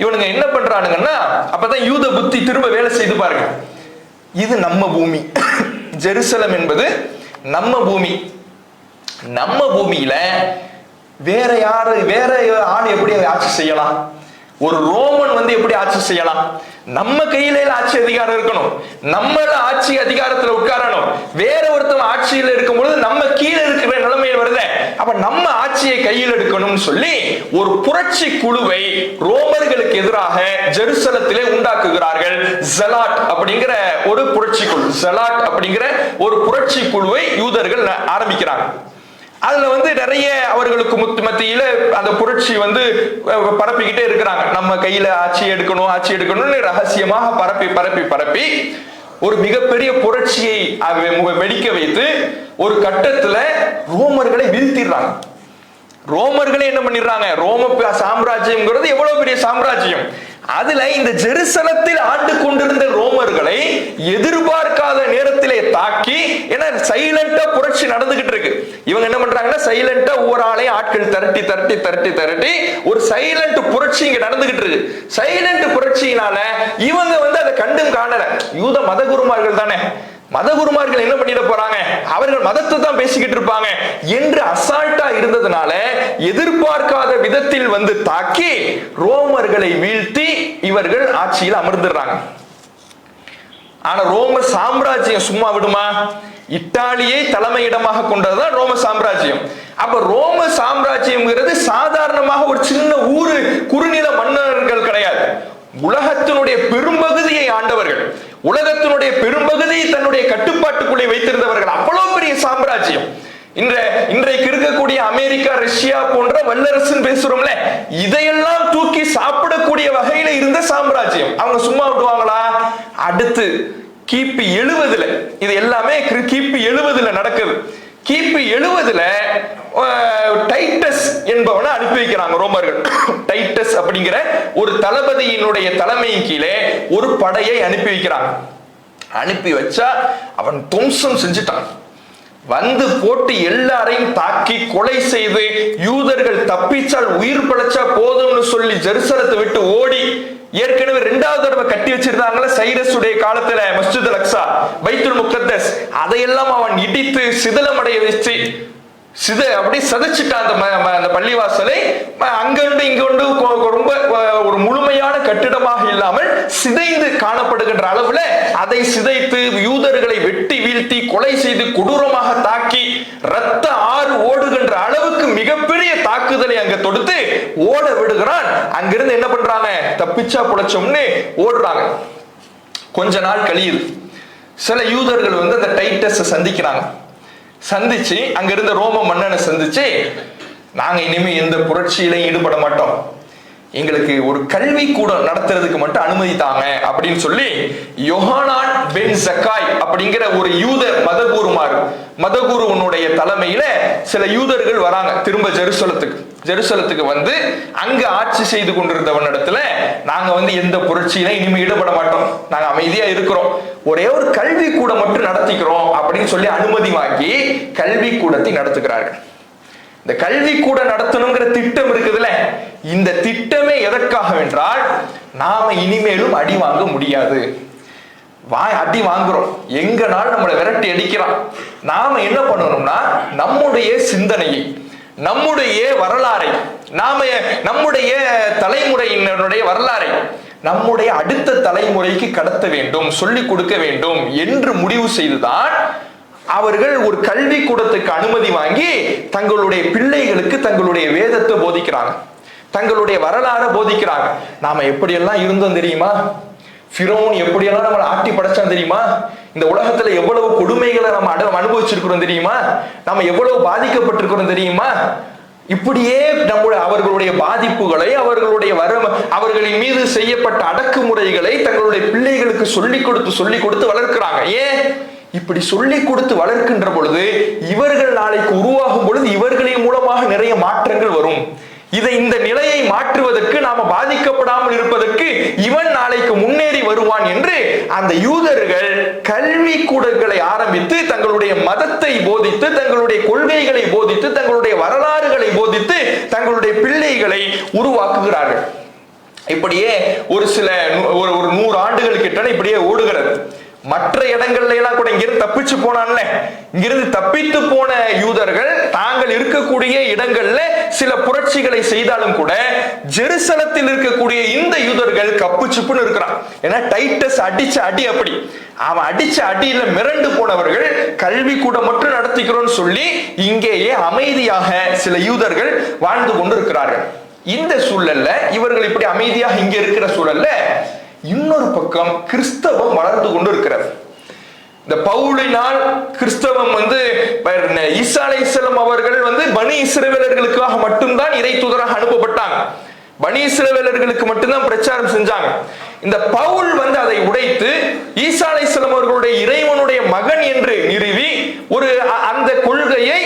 இவனுங்க என்ன பண்றானுங்கன்னா, அப்பதான் யூத புத்தி திரும்ப வேலை செய்து பாருங்க. இது நம்ம பூமி, ஜெருசலம் என்பது நம்ம பூமி. நம்ம பூமியில வேற ஆள் எப்படி ஆட்சி செய்யலாம்? ஒரு ரோமன் வந்து எப்படி ஆட்சி செய்யலாம்? நம்ம கையில ஆட்சி அதிகாரம் இருக்கணும், நம்மள ஆட்சி அதிகாரத்துல உட்காரணும். வேற ஒருத்தவங்க ஆட்சியில் இருக்கும் பொழுது நம்ம கீழே இருக்கிற நிலைமையில் வருது. அப்ப நம்ம ஆட்சியை கையில் எடுக்கணும்னு சொல்லி ஒரு புரட்சி குழுவை ரோமர்களுக்கு எதிராக ஜெருசலத்திலே உண்டாக்குகிறார்கள். ஜெலாட் அப்படிங்கிற ஒரு புரட்சி குழு, ஜெலாட் அப்படிங்கிற ஒரு புரட்சி குழுவை யூதர்கள் ஆரம்பிக்கிறாங்க. அதுல வந்து நிறைய அவர்களுக்கு மத்தியில அந்த புரட்சி வந்து பரப்பிக்கிட்டே இருக்கிறாங்க. நம்ம கையில ஆட்சி எடுக்கணும்னு ரகசியமாக பரப்பி ஒரு மிகப்பெரிய புரட்சியை வெடிக்க வைத்து ஒரு கட்டத்துல ரோமர்களை வீழ்த்திடுறாங்க. ரோமர்களே என்ன பண்ணிடுறாங்க? ரோம சாம்ராஜ்யம்ங்கிறது எவ்வளவு பெரிய சாம்ராஜ்யம். அதுல இந்த ஜெருசலத்தில் ஆண்டு கொண்டிருந்த ரோமர்களை எதிர்பார்க்காத நேரத்திலே தாக்கி, ஏன்னா சைலண்டா புரட்சி நடந்துகிட்டு இருக்கு. இவங்க என்ன பண்றாங்கன்னா சைலண்டா ஒவ்வொரு ஆளையும் ஆட்கள் திரட்டி ஒரு சைலண்ட் புரட்சி இங்க நடந்துகிட்டு இருக்கு. சைலண்ட் புரட்சியினால இவங்க வந்து அதை கண்டும் காணல. யூத மதகுருமார்கள் தானே, மதகுருமார்கள் என்ன பண்ணிட போறாங்க, அவர்கள் மதத்தை தான் பேசிக்கிட்டு இருப்பாங்க என்று அசால்ட்டா இருந்ததுனால எதிர்பார்க்காத விதத்தில் வந்து தாக்கி ரோமர்களை வீழ்த்தி இவர்கள் ஆட்சியில் அமர்ந்துடுறாங்க. ஆனா ரோம சாம்ராஜ்யம் சும்மா விடுமா? இத்தாலியை தலைமையிடமாக கொண்டதுதான் ரோம சாம்ராஜ்யம். அப்ப ரோம சாம்ராஜ்யம்ங்கிறது சாதாரணமாக ஒரு சின்ன ஊரு குறுநில மன்னர்கள் கிடையாது. உலகத்தினுடைய பெரும்பகுதியை ஆண்டவர்கள், உலகத்தினுடைய பெரும்பகுதியை தன்னுடைய கட்டுப்பாட்டுக்குள்ளே வைத்திருந்தவர்கள். அவ்வளவு பெரிய சாம்ராஜ்யம். இன்றைக்கு இருக்கக்கூடிய அமெரிக்கா, ரஷ்யா போன்ற வல்லரசுன்னு பேசுறோம்ல, இதையெல்லாம் தூக்கி சாப்பிடக்கூடிய வகையில இருந்த சாம்ராஜ்யம். அவங்க சும்மா விடுவாங்களா? அடுத்து கிபி 70 இது எல்லாமே கிபி 70 நடக்குது. கிபி 70 டைட்டஸ் என்பவனை அனுப்பி வைக்கிறாங்க ரோமர்கள். டைட்டஸ் அப்படிங்கிற ஒரு தளபதியினுடைய தலைமையின் கீழே ஒரு படையை அனுப்பி வைக்கிறாங்க. அனுப்பி வச்சா அவன் துவம்சம் செஞ்சுட்டான். வந்து போட்டு எல்லாரையும் தாக்கி கொலை செய்து யூதர்கள் தப்பிச்சால் உயிர் பிழைச்சா போதும்னு சொல்லி ஜெருசலத்தை விட்டு ஓடி, ஏற்கனவே 2வது தடவை கட்டி வச்சிருந்தாங்களே சைரஸ் உடைய காலத்துல மஸ்ஜித் அல்-அக்ஸா, பைத்துல் முகத்தஸ், அதையெல்லாம் அவன் இடித்து சிதலமடைய வச்சு அப்படி சதைச்சிட்டான் அந்த பள்ளிவாசலை. அங்கொண்டு இங்கொண்டு ரொம்ப ஒரு முழுமையான கட்டிடமாக இல்லாமல் சிதைந்து காணப்படுகின்ற அளவுல அதை சிதைத்து யூதர்களை வெட்டி வீழ்த்தி கொலை செய்து கொடூரமாக தாக்கி ரத்த ஆறு ஓடுகின்ற அளவுக்கு மிகப்பெரிய தாக்குதலை அங்க தொடுத்து ஓட விடுகிறான். அங்கிருந்து என்ன பண்றாங்க? தப்பிச்சா புழைச்சோம்னு ஓடுறாங்க. கொஞ்ச நாள் கழியுது. சில யூதர்கள் வந்து அந்த டைட்டஸை சந்திக்கிறாங்க. சந்திச்சு அங்க இருந்த ரோம மன்னனை சந்திச்சு, நாங்க இனிமே எந்த புரட்சியிலையும் ஈடுபட மாட்டோம், எங்களுக்கு ஒரு கல்வி கூட நடத்துறதுக்கு மட்டும் அனுமதி தாங்க அப்படின்னு சொல்லி யோஹானான் பென் சக்காய் அப்படிங்கிற ஒரு யூத மதகுருவனுடைய தலைமையில சில யூதர்கள் வராங்க திரும்ப ஜெருசலத்துக்கு வந்து அங்க ஆட்சி செய்து கொண்டிருந்தவனிடத்துல, நாங்க வந்து எந்த புரட்சியில இனிமே ஈடுபட மாட்டோம், நாங்க அமைதியா இருக்கிறோம், ஒரே ஒரு கல்வி கூட மட்டும் நடத்திக்கிறோம் அப்படின்னு சொல்லி அனுமதி வாங்கி கல்வி கூடத்தை நடத்துகிறார்கள். இந்த கல்வி கூட நடத்தணுங்கிற திட்டம் இருக்குதுல்ல, இந்த திட்டமே எதற்காக என்றால், நாம இனிமேலும் அடி வாங்க முடியாது, அடி வாங்குறோம், எங்கனாலும் நம்மளை விரட்டி அடிக்கிறான். நாம என்ன பண்ணணும்னா நம்முடைய சிந்தனையை, நம்முடைய வரலாறை, நம்முடைய தலைமுறையினருடைய வரலாறை நம்முடைய அடுத்த தலைமுறைக்கு கடத்த வேண்டும், சொல்லிக் கொடுக்க வேண்டும் என்று முடிவு செய்துதான் அவர்கள் ஒரு கல்வி கூடத்துக்கு அனுமதி வாங்கி தங்களுடைய பிள்ளைகளுக்கு தங்களுடைய வேதத்தை போதிக்கிறாங்க, தங்களுடைய வரலாறை போதிக்கிறாங்க. நாம எப்படியெல்லாம் இருந்தோம் தெரியுமா, ஃபிரௌன் எப்படியெல்லாம் நம்மளை ஆட்டி படைச்சான் தெரியுமா, இந்த உலகத்துல எவ்வளவு கொடுமைகளை நம்ம அனுபவிச்சிருக்கிறோம் தெரியுமா, நம்ம எவ்வளவு பாதிக்கப்பட்டிருக்கிறோம் தெரியுமா, இப்படியே அவர்களுடைய பாதிப்புகளை, அவர்களின் மீது செய்யப்பட்ட அடக்குமுறைகளை தங்களுடைய பிள்ளைகளுக்கு சொல்லிக் கொடுத்து வளர்க்கிறாங்க. ஏன் இப்படி சொல்லிக் கொடுத்து வளர்க்கின்ற பொழுது இவர்கள் நாளைக்கு உருவாகும் பொழுது இவர்களின் மூலமாக நிறைய மாற்றங்கள் வரும். இந்த நிலையை மாற்றுவதற்கு நாம பாதிக்கப்படாமல் இருப்பதற்கு இவன் நாளைக்கு முன்னேறி வருவான் என்று அந்த யூதர்கள் கல்வி கூடங்களை ஆரம்பித்து தங்களுடைய மதத்தை போதித்து, தங்களுடைய கொள்கைகளை போதித்து, தங்களுடைய வரலாறுகளை போதித்து தங்களுடைய பிள்ளைகளை உருவாக்குகிறார்கள். இப்படியே ஒரு 100 ஆண்டுகள் கிட்ட இப்படியே ஓடுகிறது. மற்ற இடங்கள்ல எல்லாம் கூட இங்கிருந்து தப்பிச்சு போனான்ல, இங்கிருந்து தப்பித்து போன யூதர்கள் தாங்கள் இருக்கக்கூடிய இடங்கள்ல சில புரட்சிகளை செய்தாலும் கூட ஜெருசலத்தில் இருக்கக்கூடிய இந்த யூதர்கள் கப்பு சுப்புன்னு இருக்கிறான். ஏன்னா டைட்டஸ் அடிச்ச அடி அப்படி, அவன் அடிச்ச அடியில மிரண்டு போனவர்கள் கல்வி கூட மட்டும் நடத்திக்கிறோம்னு சொல்லி இங்கேயே அமைதியாக சில யூதர்கள் வாழ்ந்து கொண்டு இருக்கிறார்கள். இந்த சூழல்ல இவர்கள் இப்படி அமைதியாக இங்க இருக்கிற சூழல்ல இன்னொரு பக்கம் கிறிஸ்தவம் வளர்ந்து கொண்டு இருக்கிறது. இந்த பவுலினால் கிறிஸ்தவம் ஈசா அலைஹிஸ்ஸலாம் அவர்கள் பனி இஸ்ரவேலர்களுக்காக மட்டும்தான் இறை தூதராக அனுப்பப்பட்டாங்க. பனி இஸ்ரவேலர்களுக்கு மட்டும்தான் பிரச்சாரம் செஞ்சாங்க. இந்த பவுல் அதை உடைத்து ஈசா அலைஹிஸ்ஸலாம் அவர்களுடைய இறைவனுடைய மகன் என்று நிறுவி அந்த கொள்கையை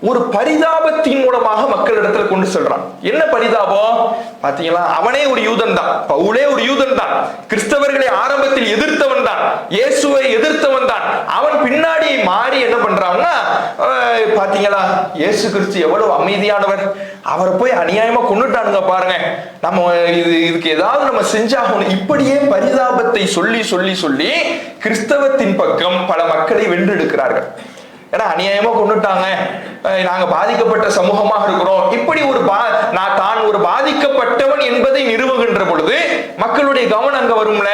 ஒரு பரிதாபத்தின் மூலமாக மக்களிடத்துல கொண்டு செல்றான். என்ன பரிதாபம் பாத்தீங்களா? அவனே ஒரு யூதன் தான், பவுலே ஒரு யூதன் தான், கிறிஸ்தவர்களை ஆரம்பத்தில் எதிர்த்தவன் தான், இயேசுவை எதிர்த்தவன் தான். அவன் பின்னாடி மாறி என்ன பண்றான்னா, பாத்தீங்களா இயேசு கிறிஸ்து எவ்வளவு அமைதியானவர், அவரை போய் அநியாயமா கொண்டுட்டானுங்க பாருங்க, நம்ம இதுக்கு ஏதாவது நம்ம செஞ்சாகணும். இப்படியே பரிதாபத்தை சொல்லி சொல்லி சொல்லி கிறிஸ்தவத்தின் பக்கம் பல மக்களை வென்றெடுக்கிறார்கள். ஏன்னா அநியாயமா கொண்டுட்டாங்க, நாங்க பாதிக்கப்பட்ட சமூகமாக இருக்கிறோம், இப்படி தான் ஒரு பாதிக்கப்பட்டவன் என்பதை நிறுவுகின்ற பொழுது மக்களுடைய கவனம் அங்க வரும்ல.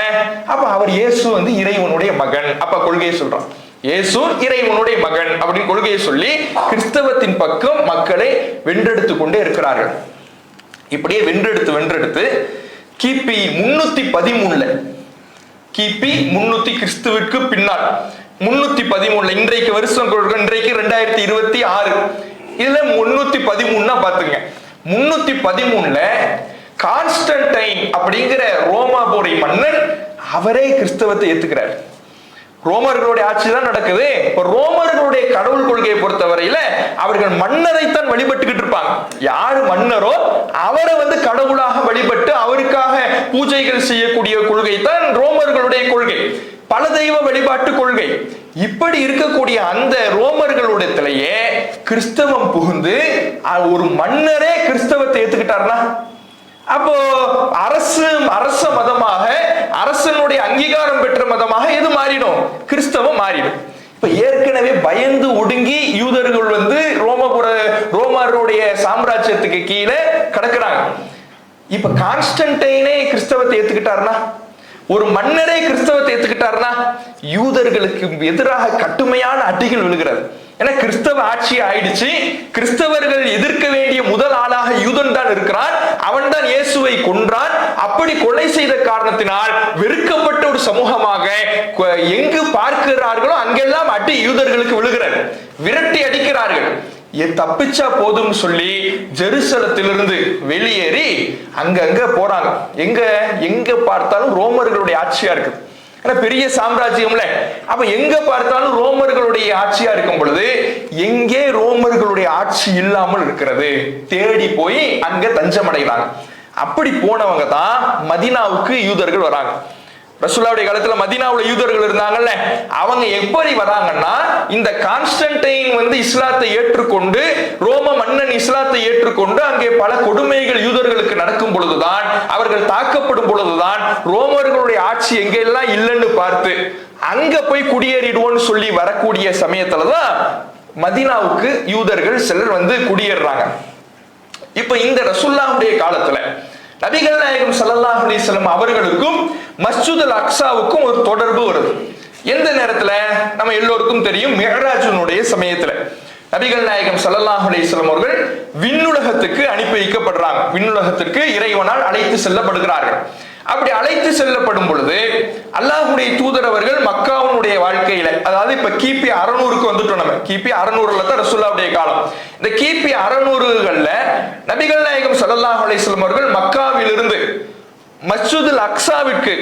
அப்ப அவர் இயேசு இறைவனுடைய மகன், அப்ப கொள்கையை சொல்றான், இயேசு இறைவனுடைய மகன் அப்படின்னு கொள்கையை சொல்லி கிறிஸ்தவத்தின் பக்கம் மக்களை வென்றெடுத்து கொண்டே இருக்கிறார்கள். இப்படியே வென்றெடுத்து கிபி 313 கிபி 300 கிறிஸ்துவிற்கு பின்னால் 313 இன்றைக்கு வருஷம் இன்றைக்கு 2026, இதுல 313 பாத்துங்க. 313 கான்ஸ்டன்டைன் அப்படிங்கிற ரோமாபுரி மன்னன் அவரே கிறிஸ்தவத்தை ஏத்துக்கிறார். ரோமர்களுடைய ஆட்சி தான் நடக்குது. ரோமர்களுடைய கடவுள் கொள்கையை பொறுத்தவரையில அவர்கள் மன்னரைத்தான் வழிபட்டுக்கிட்டு இருப்பாங்க. யாரு மன்னரோ அவரை கடவுளாக வழிபட்டு அவருக்காக பூஜைகள் செய்யக்கூடிய கொள்கை தான் ரோமர்களுடைய கொள்கை, பல தெய்வ வழிபாட்டு கொள்கை. இப்படி இருக்கக்கூடிய அந்த ரோமர்களுடையத்திலேயே கிறிஸ்தவம் புகுந்து ஒரு மன்னரே கிறிஸ்தவத்தை ஏத்துக்கிட்டார்னா, அப்போ அரச மதமாக, அரசனுடைய அங்கீகாரம் பெற்ற மதமாக எது மாறிடும்? கிறிஸ்தவம் மாறிடும். இப்ப ஏற்கனவே பயந்து ஒடுங்கி யூதர்கள் ரோமருடைய சாம்ராஜ்யத்துக்கு கீழே கிடக்குறாங்க. இப்ப கான்ஸ்டன்டைனே கிறிஸ்தவத்தை ஏத்துக்கிட்டார்னா, ஒரு மன்னரே கிறிஸ்தவத்தை ஏத்துக்கிட்டார்னா யூதர்களுக்கு எதிராக கடுமையான அடிகள் விழுகிறது. ஏன்னா கிறிஸ்தவ ஆட்சி ஆயிடுச்சு, கிறிஸ்தவர்கள் எதிர்க்க வேண்டிய முதல் ஆளாக யூதன் தான் இருக்கிறான், அவன் தான் இயேசுவை கொன்றான். அப்படி கொலை செய்த காரணத்தினால் வெறுக்கப்பட்ட ஒரு சமூகமாக எங்கு பார்க்கிறார்களோ அங்கெல்லாம் அடி யூதர்களுக்கு விழுகிறது, விரட்டி அடிக்கிறார்கள். தப்பிச்சா போதும் சொல்லி ஜெருசலத்திலிருந்து வெளியேறி அங்கங்க போறாங்க. எங்க பார்த்தாலும் ரோமர்களுடைய ஆட்சியா இருக்குது, பெரிய சாம்ராஜ்யம்ல. அப்ப எங்க பார்த்தாலும் ரோமர்களுடைய ஆட்சியா இருக்கும் பொழுது எங்கே ரோமர்களுடைய ஆட்சி இல்லாமல் இருக்கிறது தேடி போய் அங்க தஞ்சம் அடைகிறாங்க. அப்படி போனவங்க தான் மதீனாவுக்கு யூதர்கள் வராங்க. ரசூலுல்லாஹ்வுடைய காலத்துல மதீனாவுல யூதர்கள் இருந்தாங்கல்ல, அவங்க எப்படி வராங்கன்னா, இந்த கான்ஸ்டன்டைன் இஸ்லாத்தை ஏற்றுக்கொண்டு, ரோம மன்னன் இஸ்லாத்தை ஏற்றுக்கொண்டு அங்கே பல கொடுமைகள் யூதர்களுக்கு நடக்கும் பொழுதுதான், அவர்கள் தாக்கப்படும் பொழுதுதான் ரோமர்களுடைய ஆட்சி எங்கெல்லாம் இல்லைன்னு பார்த்து அங்க போய் குடியேறிடுவோம்னு சொல்லி வரக்கூடிய சமயத்துலதான் மதீனாவுக்கு யூதர்கள் சிலர் குடியேறாங்க. இப்ப இந்த ரசூலுல்லாஹ்வுடைய காலத்துல நபிகள் நாயகம் ஸல்லல்லாஹு அலைஹி வஸல்லம் அவர்களுக்கும் மஸ்ஜிதுல் அக்ஸாவுக்கும் ஒரு தொடர்பு வருது. எந்த நேரத்துல? நம்ம எல்லோருக்கும் தெரியும், மிஅராஜினுடைய சமயத்துல நபிகள் நாயகம் ஸல்லல்லாஹு அலைஹி வஸல்லம் அவர்கள் விண்ணுலகத்துக்கு அனுப்பி வைக்கப்படுறாங்க. விண்ணுலகத்திற்கு இறைவனால் அழைத்து செல்லப்படுகிறார்கள். அப்படி அழைத்து செல்லப்படும் பொழுது அல்லாஹ்வுடைய தூதர் அவர்கள் மக்காவுடைய வாழ்க்கையில, அதாவது இப்ப கிபி 600க்கு வந்துட்டோம். நம்ம கிபி 600ல தான் ரசூலுல்லாஹ்வுடைய காலம். இந்த கிபி 600கள்ல நபிகள் நாயகம் ஸல்லல்லாஹு அலைஹி வஸல்லம் அவர்கள் மக்காவிலிருந்து மஸ்ஜிதுல் அக்ஸாவிற்கு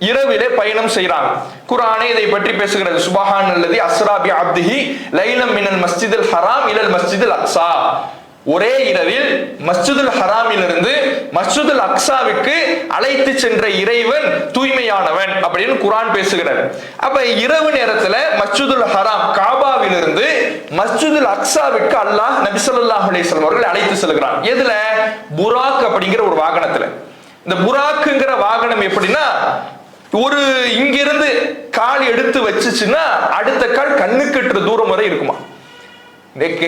இரவிலே பயணம் செய்றாங்க. குர்ஆனே இதை பற்றி பேசுகிறது. சுப்ஹானல்லதி அஸ்ரா பி அப்திஹி லைலம் மினல் மஸ்ஜிதுல் ஹராம் இலல் மஸ்ஜிதுல் அக்ஸா. ஒரே இரவில் மஸ்ஜிதுல் ஹராமிலிருந்து மஸ்ஜிதுல் அக்ஸாவிற்கு அழைத்து சென்ற இறைவன் தூய்மையானவன் அப்படின்னு குர்ஆன் பேசுகிறது. அப்ப இரவு நேரத்துல மஸ்ஜிதுல் ஹராம் காபாவிலிருந்து மஸ்ஜிதுல் அக்ஸாவிற்கு அல்லாஹ் நபி ஸல்லல்லாஹு அலைஹி வஸல்லம் அவர்கள் அழைத்து செல்கிறான். எதுல? புராக் அப்படிங்கிற ஒரு வாகனத்துல. இந்த புராக்குங்கிற வாகனம் எப்படின்னா, ஒரு இங்கிருந்து கால் எடுத்து வச்சுச்சுன்னா அடுத்த கால் கண்ணுக்கெட்டுற தூரம் வரை இருக்குமா.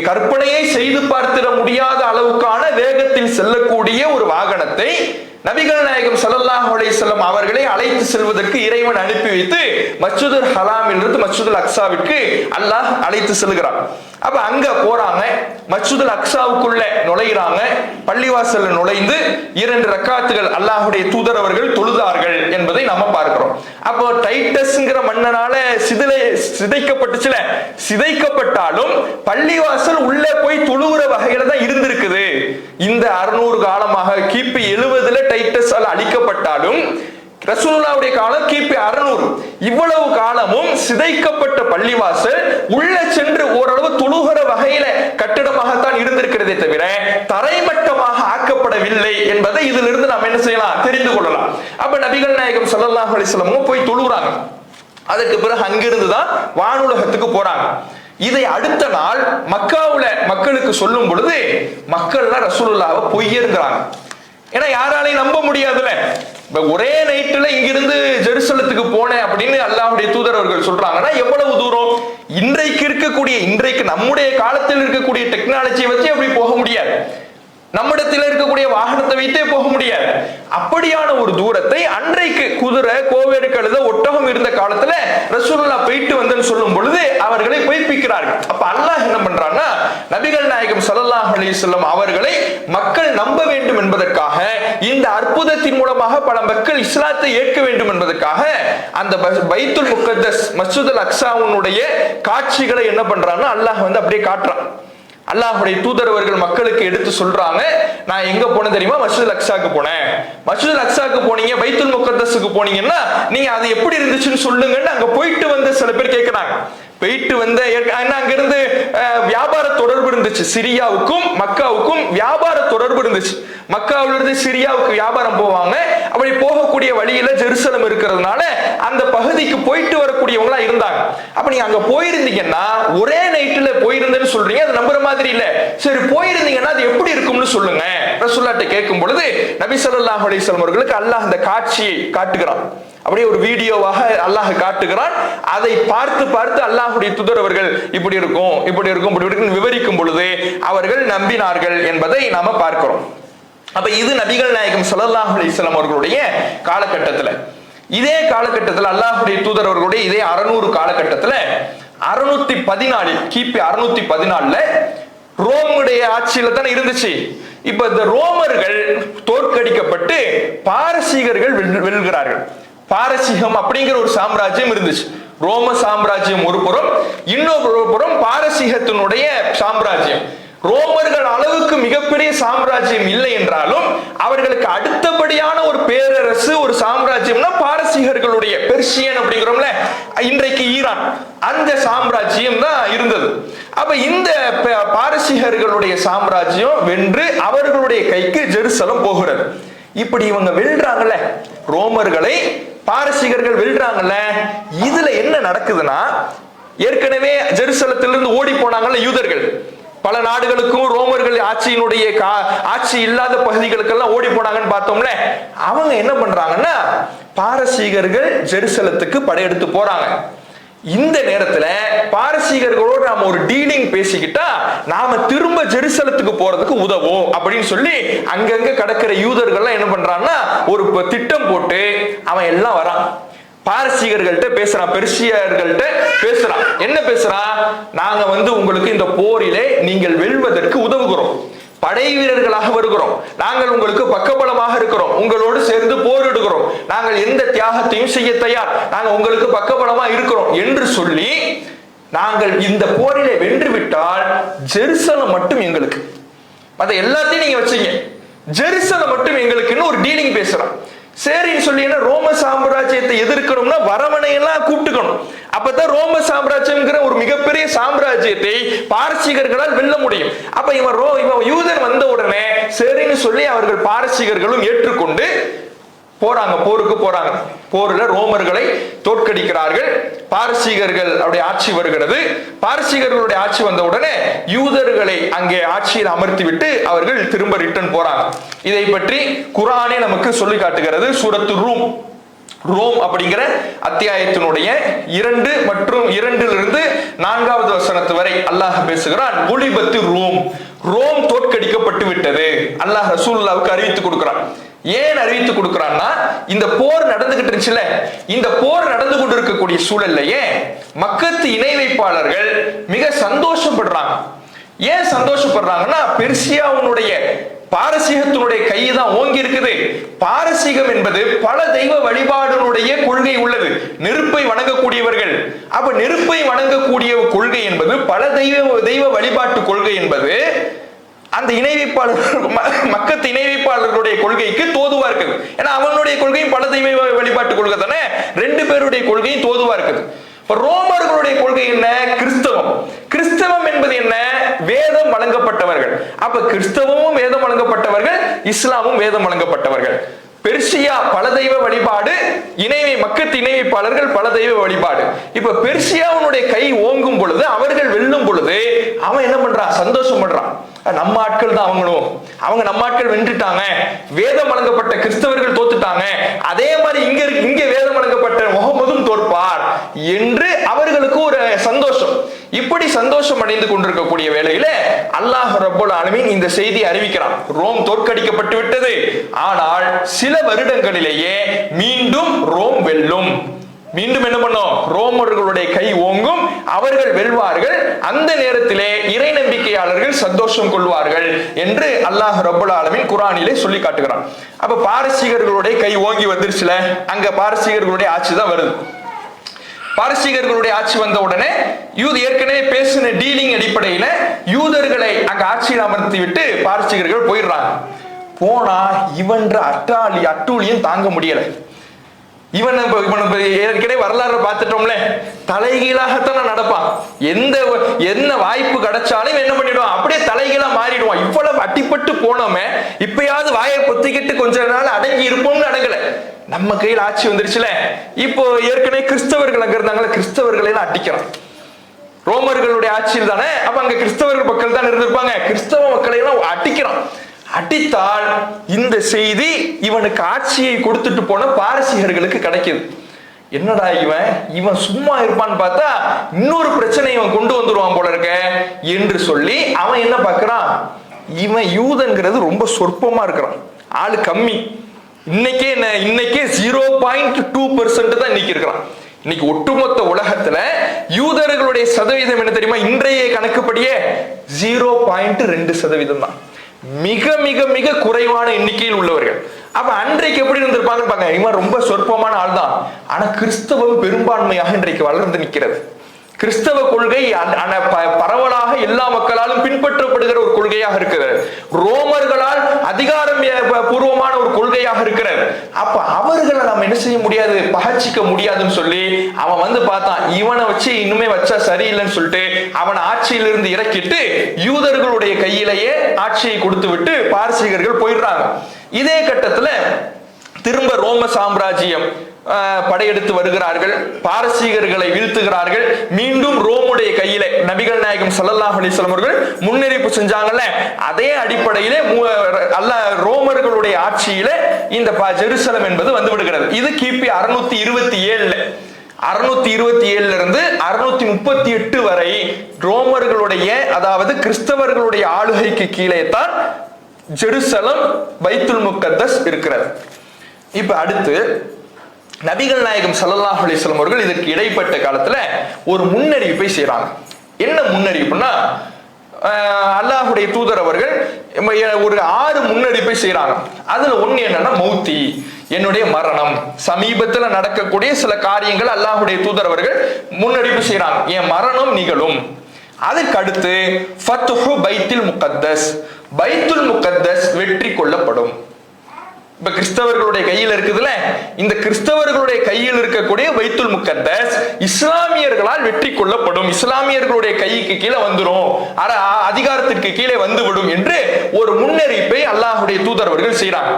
கற்பனையை செய்து பார்த்திட முடியாத அளவுக்கான வேகத்தில் செல்லக்கூடிய ஒரு வாகனத்தை நபிகள் நாயகம் ஸல்லல்லாஹு அலைஹி வஸல்லம் அவர்களை அழைத்து செல்வதற்கு இறைவன் அனுப்பி வைத்து மஸ்ஜிதுல் ஹராமிலிருந்து மஸ்ஜிதுல் அக்ஸாவிற்கு அல்லாஹ் அழைத்து செல்கிறான். அப்ப அங்க போறாங்க, மஸ்ஜிதுல் அக்ஸாவுக்குள்ள நுழைகிறாங்க. பள்ளிவாசல்ல நுழைந்து 2 ரக்காத்துகள் அல்லாஹ்வுடைய தூதர் அவர்கள் தொழுதார்கள் என்பதை நாம பார்க்கிறோம். அப்போ டைட்டஸ்ங்கிற மன்னனால சிதைக்கப்பட்டுச்சுல, சிதைக்கப்பட்டாலும் பள்ளிவாசல் உள்ள போய் தொழுகிற வகையில தான் இருந்திருக்குது. இந்த 600 காலமாக கிபி 70ல டைட்டஸால் அழிக்கப்பட்டாலும் ரசூலுல்லாஹ்வுடைய காலம் கிபி 600. இவ்வளவு காலமும் சிதைக்கப்பட்ட பள்ளிவாசல் உள்ள சென்று ஓரளவு தொழுகிற வகையில கட்டிடமாகத்தான் இருந்திருக்கிறதே தவிர தரைமட்டமாக ஆக்கப்படவில்லை என்பதை இதிலிருந்து நாம் என்ன செய்யலாம், தெரிந்து கொள்ளலாம். அப்ப நபிகள் நாயகம் ஸல்லல்லாஹு அலைஹி வஸல்லம் போய் தொழுகிறாங்க. அதுக்கு பிறகு அங்கிருந்து தான் வானுலகத்துக்கு போறாங்க. இதை அடுத்த நாள் மக்காவுல மக்களுக்கு சொல்லும் பொழுது மக்கள்லாம் ரசூலுல்லாஹ்வை பொய்யர்ங்கிறாங்க. ஏன்னா யாராலையும் நம்ப முடியாதுல. ஒரே நைட்டுல இங்கிருந்து ஜெருசலத்துக்கு போனேன் அப்படின்னு அல்லாஹ்வுடைய தூதர் அவர்கள் சொல்றாங்கன்னா எவ்வளவு தூரம். இன்றைக்கு நம்முடைய காலத்தில் இருக்கக்கூடிய டெக்னாலஜியை வச்சு அப்படி போக முடியாது. நம்மிடத்தில் இருக்கக்கூடிய வாகனத்தை வைத்தே போக முடியாது. அப்படியான ஒரு தூரத்தை அன்றைக்கு குதிரை, கோவேறு கழுதை, ஒட்டகம் இருந்த காலத்துல ரசூலுல்லாஹ் போயிட்டு வந்தேன்னு சொல்லும் பொழுது அவர்களை பொய்ப்பிக்கிறார்கள். அப்ப அல்லாஹ் என்ன பண்றான்னா நபிகள் நாயகம் ஸல்லல்லாஹு அலைஹி வஸல்லம் அவர்களை மக்கள் நம்ப வேண்டும் என்பதற்காக, இந்த அற்புதத்தின் மூலமாக பல மக்கள் இஸ்லாத்தை ஏற்க வேண்டும் என்பதற்காக அந்த பைத்துல் முகத்தஸ் மஸ்ஜிதுல் அக்ஸாவுடைய காட்சிகளை என்ன பண்றான்னா அல்லாஹ் அப்படியே காட்டுறான். அல்லாஹ்வுடைய தூதர் அவர்கள் மக்களுக்கு எடுத்து சொல்றாங்க, நான் எங்க போனேன் தெரியுமா, மஸ்ஜிதுல் அக்ஸாக்கு போனேன். மஸ்ஜிதுல் அக்ஸாக்கு போனீங்க, பைத்துல் முகத்தஸுக்கு போனீங்கன்னா நீங்க அது எப்படி இருந்துச்சுன்னு சொல்லுங்கன்னு அங்க போயிட்டு வந்த சில பேர் கேட்கிறாங்க. போயிட்டு வந்த அங்கிருந்து வியாபார தொடர்பு இருந்துச்சு. சிரியாவுக்கும் மக்காவுக்கும் வியாபார தொடர்பு இருந்துச்சு. மக்காவிலிருந்து சிரியாவுக்கு வியாபாரம் போவாங்க. அப்படி போகக்கூடிய வழியில ஜெருசலம் இருக்கிறதுனால அந்த பகுதிக்கு போயிட்டு வரக்கூடியவங்களா இருந்தாங்க. அப்ப நீங்க அங்க போயிருந்தீங்கன்னா, ஒரே நைட்டுல போயிருந்தேன்னு சொல்றீங்க, அது நம்புற மாதிரி இல்ல. சரி, போயிருந்தீங்கன்னா அது எப்படி இருக்கும்னு சொல்லுங்க ரசூலுல்லாஹ்ட்ட கேட்கும் பொழுது நபி ஸல்லல்லாஹு அலைஹி வஸல்லம் அவர்களுக்கு அல்லாஹ் அந்த காட்சியை காட்டுகிறான். அப்படியே ஒரு வீடியோவாக அல்லாஹ் காட்டுகிறான். அதை பார்த்து அல்லாஹ்வுடைய தூதர் அவர்கள் இப்படி இருக்கும் இப்படி இருக்கும் விவரிக்கும் பொழுது அவர்கள் நம்பினார்கள் என்பதை நாம பார்க்கிறோம். அப்ப இது நபிகள் நாயகம் ஸல்லல்லாஹு அலைஹி வஸல்லம் அவர்களுடைய காலகட்டத்துல. இதே காலகட்டத்தில் அல்லாஹ்வுடைய தூதர் அவர்களுடைய இதே 600 காலகட்டத்துல 614 கிபி 614ல ரோமுடைய ஆட்சியில தானே இருந்துச்சு. இப்ப இந்த ரோமர்கள் தோற்கடிக்கப்பட்டு பாரசீகர்கள் வெல்கிறார்கள். பாரசீகம் அப்படிங்கிற ஒரு சாம்ராஜ்யம் இருந்துச்சு. ரோம சாம்ராஜ்யம் ஒரு புறம், இன்னொரு புறம் பாரசீகத்தினுடைய சாம்ராஜ்யம். ரோமர்கள் அளவுக்கு மிகப்பெரிய சாம்ராஜ்யம் இல்லை என்றாலும் அவர்களுக்கு அடுத்தபடியான ஒரு பேரரசு, ஒரு சாம்ராஜ்யம்னா பாரசீகர்களுடைய, பெர்சியன் அப்படிங்கிறோம்ல, இன்றைக்கு ஈரான், அந்த சாம்ராஜ்யம் தான் இருந்தது. அப்ப இந்த பாரசீகர்களுடைய சாம்ராஜ்யம் வென்று அவர்களுடைய கைக்கு ஜெருசலம் போகிறது. இப்படி இவங்க வெல்றாங்கல்ல, ரோமர்களை பாரசீகர்கள் வெல்றாங்கல்ல. இதுல என்ன நடக்குதுன்னா, ஏற்கனவே ஜெருசலத்திலிருந்து ஓடி போனாங்கல்ல யூதர்கள், பல நாடுகளுக்கும் ரோமர்கள் ஆட்சியினுடைய ஆட்சி இல்லாத பகுதிகளுக்கெல்லாம் ஓடி போனாங்கன்னு பார்த்தோம்ல. அவங்க என்ன பண்றாங்கன்னா, பாரசீகர்கள் ஜெருசலத்துக்கு படையெடுத்து போறாங்க. இந்த நேரத்துல பாரசீகர்களோடு நாம ஒரு டீலிங் பேசிக்கிட்டா நாம திரும்ப ஜெருசலத்துக்கு போறதுக்கு உதவும் அப்படின்னு சொல்லி அங்கங்க கடக்கிற யூதர்கள் என்ன பண்றான்னா ஒரு திட்டம் போட்டு அவன் எல்லாம் வரான். பாரசீகர்கள்ட்ட பேசுறான், பெர்சியர்கள்ட்ட பேசுறான். என்ன பேசுறான், நாங்க உங்களுக்கு இந்த போரிலே நீங்கள் வெல்வதற்கு உதவுகிறோம், படை வீரர்களாக வருகிறோம், நாங்கள் உங்களுக்கு பக்கபலமாக இருக்கிறோம், உங்களோடு சேர்ந்து போரிடுகிறோம், நாங்கள் எந்த தியாகத்தையும் செய்ய தயார், நாங்க உங்களுக்கு பக்கபலமா இருக்கிறோம் என்று சொல்லி, நாங்கள் இந்த போரிலே வென்று விட்டால் ஜெருசலம் மட்டும் எங்களுக்கு, மற்ற எல்லாத்தையும் நீங்க வச்சீங்க, ஜெருசலம் மட்டும் எங்களுக்குன்னு ஒரு டீலிங் பேசுறான். சரின்னு சொல்லி ரோம சாம்ராஜ்யத்தை எதிர்க்கணும்னா வரவணையெல்லாம் கூப்பிட்டுக்கணும். அப்பதான் ரோம சாம்ராஜ்யம்ங்கிற ஒரு மிகப்பெரிய சாம்ராஜ்யத்தை பாரசீகர்களால் வெல்ல முடியும். அப்ப இவன் யூதர் வந்த உடனே சரின்னு சொல்லி அவர்கள் பாரசீகர்களும் ஏற்றுக்கொண்டு போறாங்க, போருக்கு போறாங்க. போர்ல ரோமர்களை தோற்கடிக்கிறார்கள். பாரசீகர்கள் அவருடைய ஆட்சி வருகிறது. பாரசீகர்களுடைய ஆட்சி வந்த உடனே யூதர்களை அங்கே ஆட்சியில் அமர்த்தி விட்டு அவர்கள் திரும்ப ரிட்டர்ன் போறாங்க. இதை பற்றி குர்ஆனே நமக்கு சொல்லி காட்டுகிறது. சூரத்து ரூம் ரோம் அப்படிங்கிற அத்தியாயத்தினுடைய 2 மற்றும் 2 4வது வசனத்து வரை அல்லாஹ் பேசுகிறான். குலிபத்து ரோம், ரோம் தோற்கடிக்கப்பட்டு விட்டது அல்லாஹ் ரசூலுல்லாஹ்வுக்கு அறிவித்து கொடுக்கிறான். ஏன் அறிவித்து கொடுக்கிறான்னா, இந்த போர் நடந்துகிட்டு இருந்துச்சுல, இந்த போர் நடந்து கொண்டு இருக்கக்கூடிய சூழல்லையே மக்கத்து இணை வைப்பாளர்கள் மிக சந்தோஷப்படுறாங்க. ஏன் சந்தோஷப்படுறாங்கன்னா, பெர்சியாவுடைய பாரசீகத்தினுடைய கை தான் ஓங்கி இருக்குது. பாரசீகம் என்பது பல தெய்வ வழிபாடுடைய கொள்கை உள்ளது, நெருப்பை வணங்கக்கூடியவர்கள். அப்ப நெருப்பை வணங்கக்கூடிய கொள்கை என்பது பல தெய்வ வழிபாட்டு கொள்கை என்பது அந்த இணை வைப்பாளர் மக்கத்து இணை வைப்பாளர்களுடைய கொள்கைக்கு தோதுவா இருக்குது. ஏன்னா அவனுடைய கொள்கையும் பல தெய்வ வழிபாட்டு கொள்கை தானே, 2 பேருடைய கொள்கையும் தோதுவா இருக்குது. ரோமர்களுடைய கொள்கை என்ன? கிறிஸ்தவம். கிறிஸ்தவம் என்பது என்ன? வேதம் வழங்கப்பட்டவர்கள். அப்ப கிறிஸ்தவமும் வேதம் வழங்கப்பட்டவர்கள், இஸ்லாமும் வேதம் வழங்கப்பட்டவர்கள். பெர்சியா பல தெய்வ வழிபாடு, மக்கத்து இணை வைப்பாளர்கள் பல தெய்வ வழிபாடு. இப்ப பெர்சியாவுடைய கை ஓங்கும் பொழுது, அவர்கள் வெல்லும் பொழுது அவன் என்ன பண்றான்? சந்தோஷம் பண்றான். நம்ம ஆட்கள் தான் அவங்களும், அவங்க நம்ம ஆட்கள் வென்றுட்டாங்க, வேதம் வழங்கப்பட்ட கிறிஸ்தவர்கள் தோத்துட்டாங்க, அதே மாதிரி இங்க வேதம் வழங்கப்பட்ட முகமதும் தோற்பார் என்று அவர்களுக்கு ஒரு சந்தோஷம். இப்படி சந்தோஷம் அடைந்து கொண்டிருக்கக்கூடிய வேளையில அல்லாஹ் ரப்பல் ஆலமீன் இந்த செய்தி அறிவிக்கிறான். ரோம் தோற்கடிக்கப்பட்டு விட்டது, ஆனால் சில வருடங்களிலேயே மீண்டும் ரோம் வெல்லும். மீண்டும் என்ன பண்ணும்? ரோமர்களுடைய கை ஓங்கும், அவர்கள் வெல்வார்கள். அந்த நேரத்திலே இறை நம்பிக்கையாளர்கள் சந்தோஷம் கொள்வார்கள் என்று அல்லாஹ் ரப்பல் ஆலமீன் குர்ஆனிலே சொல்லி காட்டுகிறான். அப்ப பாரசீகர்களுடைய கை ஓங்கி வந்துருச்சுல, அங்க பாரசீகர்களுடைய ஆட்சி தான் வருது. பாரசீகர்களுடைய ஆட்சி வந்த உடனே ஏற்கனவே பேசின டீலிங் அடிப்படையில யூதர்களை அங்க ஆட்சியில் அமர்த்தி விட்டு பாரசீகர்கள் போயிடுறாங்க. போனா இவன்ற அட்டூழியம் தாங்க முடியல. இவன் ஏற்கனவே வரலாறு பார்த்துட்டோம்ல, தலைகீழாகத்தான் நடப்பான். என்ன வாய்ப்பு கிடைச்சாலும் என்ன பண்ணிடுவான்? அப்படியே தலைகீழா மாறிடுவான். இவ்வளவு அட்டிப்பட்டு போனோமே, இப்பயாவது வாயை பொத்திக்கிட்டு கொஞ்ச நாள் அடங்கி இருப்போம்னு அடங்கல. நம்ம கையில் ஆட்சி வந்துருச்சுல, இப்போ ஏற்கனவே கிறிஸ்தவர்கள் அங்க இருந்தாங்களே, கிறிஸ்தவர்களை எல்லாம் அடிக்கிறான். ரோமர்களுடைய ஆட்சியில் தானே, அப்ப அங்க கிறிஸ்தவர்கள் மக்கள் தான் இருந்திருப்பாங்க, கிறிஸ்தவ மக்களை எல்லாம் அடிக்கிறான். அடித்தால் இந்த செய்தி இவனுக்கு ஆட்சியை கொடுத்துட்டு போன பாரசீகர்களுக்கு கிடைக்குது. என்னடா இவன் சும்மா இருப்பான்னு பார்த்தா இன்னொரு பிரச்சனை இவன் கொண்டு வந்துருவான் போல இருக்க என்று சொல்லி அவன் என்ன பார்க்கிறான்? இவன் யூதன்கிறது ரொம்ப சொற்பமா இருக்கிறான், ஆளு கம்மி. இன்னைக்கே 0.2% தான் இன்னைக்கு இருக்கிறான். இன்னைக்கு ஒட்டுமொத்த உலகத்துல யூதர்களுடைய சதவீதம் என்ன தெரியுமா? இன்றைய கணக்குப்படியே 0.2% தான். மிக மிக மிக குறைவான எண்ணிக்கையில் உள்ளவர்கள். அப்ப அன்றைக்கு எப்படி இருந்திருப்பாங்க? இவன் ரொம்ப சொற்பமான ஆள் தான், ஆனா கிறிஸ்தவம் பெரும்பான்மையாக இன்றைக்கு வளர்ந்து நிற்கிறது. கிறிஸ்தவ கொள்கை பரவலாக எல்லா மக்களாலும் பின்பற்றப்படுகிற ஒரு கொள்கையாக இருக்கிறது. ரோமர்களால் அதிகாரம் பூர்வமான ஒரு கொள்கையாக இருக்கிறது. அப்ப அவர்களை நம்ம என்ன செய்ய முடியாது? பகச்சிக்க முடியாதுன்னு சொல்லி அவன் வந்து பார்த்தான். இவனை வச்சு இன்னுமே வச்சா சரியில்லைன்னு சொல்லிட்டு அவன் ஆட்சியிலிருந்து இறக்கிட்டு யூதர்களுடைய கையிலேயே ஆட்சியை கொடுத்து விட்டு பாரசீகர்கள் போயிடுறாங்க. இதே கட்டத்துல திரும்ப ரோம சாம்ராஜ்யம் படையெடுத்து வருகிறார்கள், பாரசீகர்களை வீழ்த்துகிறார்கள். மீண்டும் ரோமுடைய கையிலே நபிகள் நாயகம் ஸல்லல்லாஹு அலைஹி வஸல்லம் அவர்கள் முன்னறிவிப்பு செஞ்சாங்கல்ல, அதே அடிப்படையிலே ரோமர்களுடைய ஆட்சியில இந்த ஜெருசலம் என்பது வந்து விடுகிறது. இது கிபி 627 627 இருந்து 638 வரை ரோமர்களுடைய, அதாவது கிறிஸ்தவர்களுடைய ஆளுகைக்கு கீழே தான் ஜெருசலம் பைத்துல் முக்கத்தஸ் இருக்கிறது. இப்ப அடுத்து நபிகள் நாயகம் ஸல்லல்லாஹு அலைஹி வஸல்லம் அவர்கள் இதற்கு இடைப்பட்ட காலத்துல ஒரு முன்னறிவிப்பை செய்யறாங்க. என்ன முன்னறிவிப்புனா, அல்லாஹ்வுடைய தூதர் அவர்கள் ஒரு 6 முன்னறிவிப்பை செய்யறாங்க. அதுல ஒண்ணு என்னன்னா, மௌத்தி, என்னுடைய மரணம், சமீபத்துல நடக்கக்கூடிய சில காரியங்கள் அல்லாஹ்வுடைய தூதர் அவர்கள் முன்னறிவிப்பு செய்யறாங்க, என் மரணம் நிகழும். அதுக்கு அடுத்து ஃபத்ஹு பைத்துல் முகத்தஸ், பைத்துல் முகத்தஸ் வெற்றி கொள்ளப்படும். இப்ப கிறிஸ்தவர்களுடைய கையில் இருக்குதுல, இந்த கிறிஸ்தவர்களுடைய கையில் இருக்கக்கூடிய பைத்துல் முகத்தஸ் இஸ்லாமியர்களால் வெற்றி கொள்ளப்படும், இஸ்லாமியர்களுடைய கைக்கு கீழே வந்துடும், அதிகாரத்திற்கு கீழே வந்துவிடும் என்று ஒரு முன்னறிவிப்பை அல்லாஹ்வுடைய தூதர் அவர்கள் செய்யறாங்க.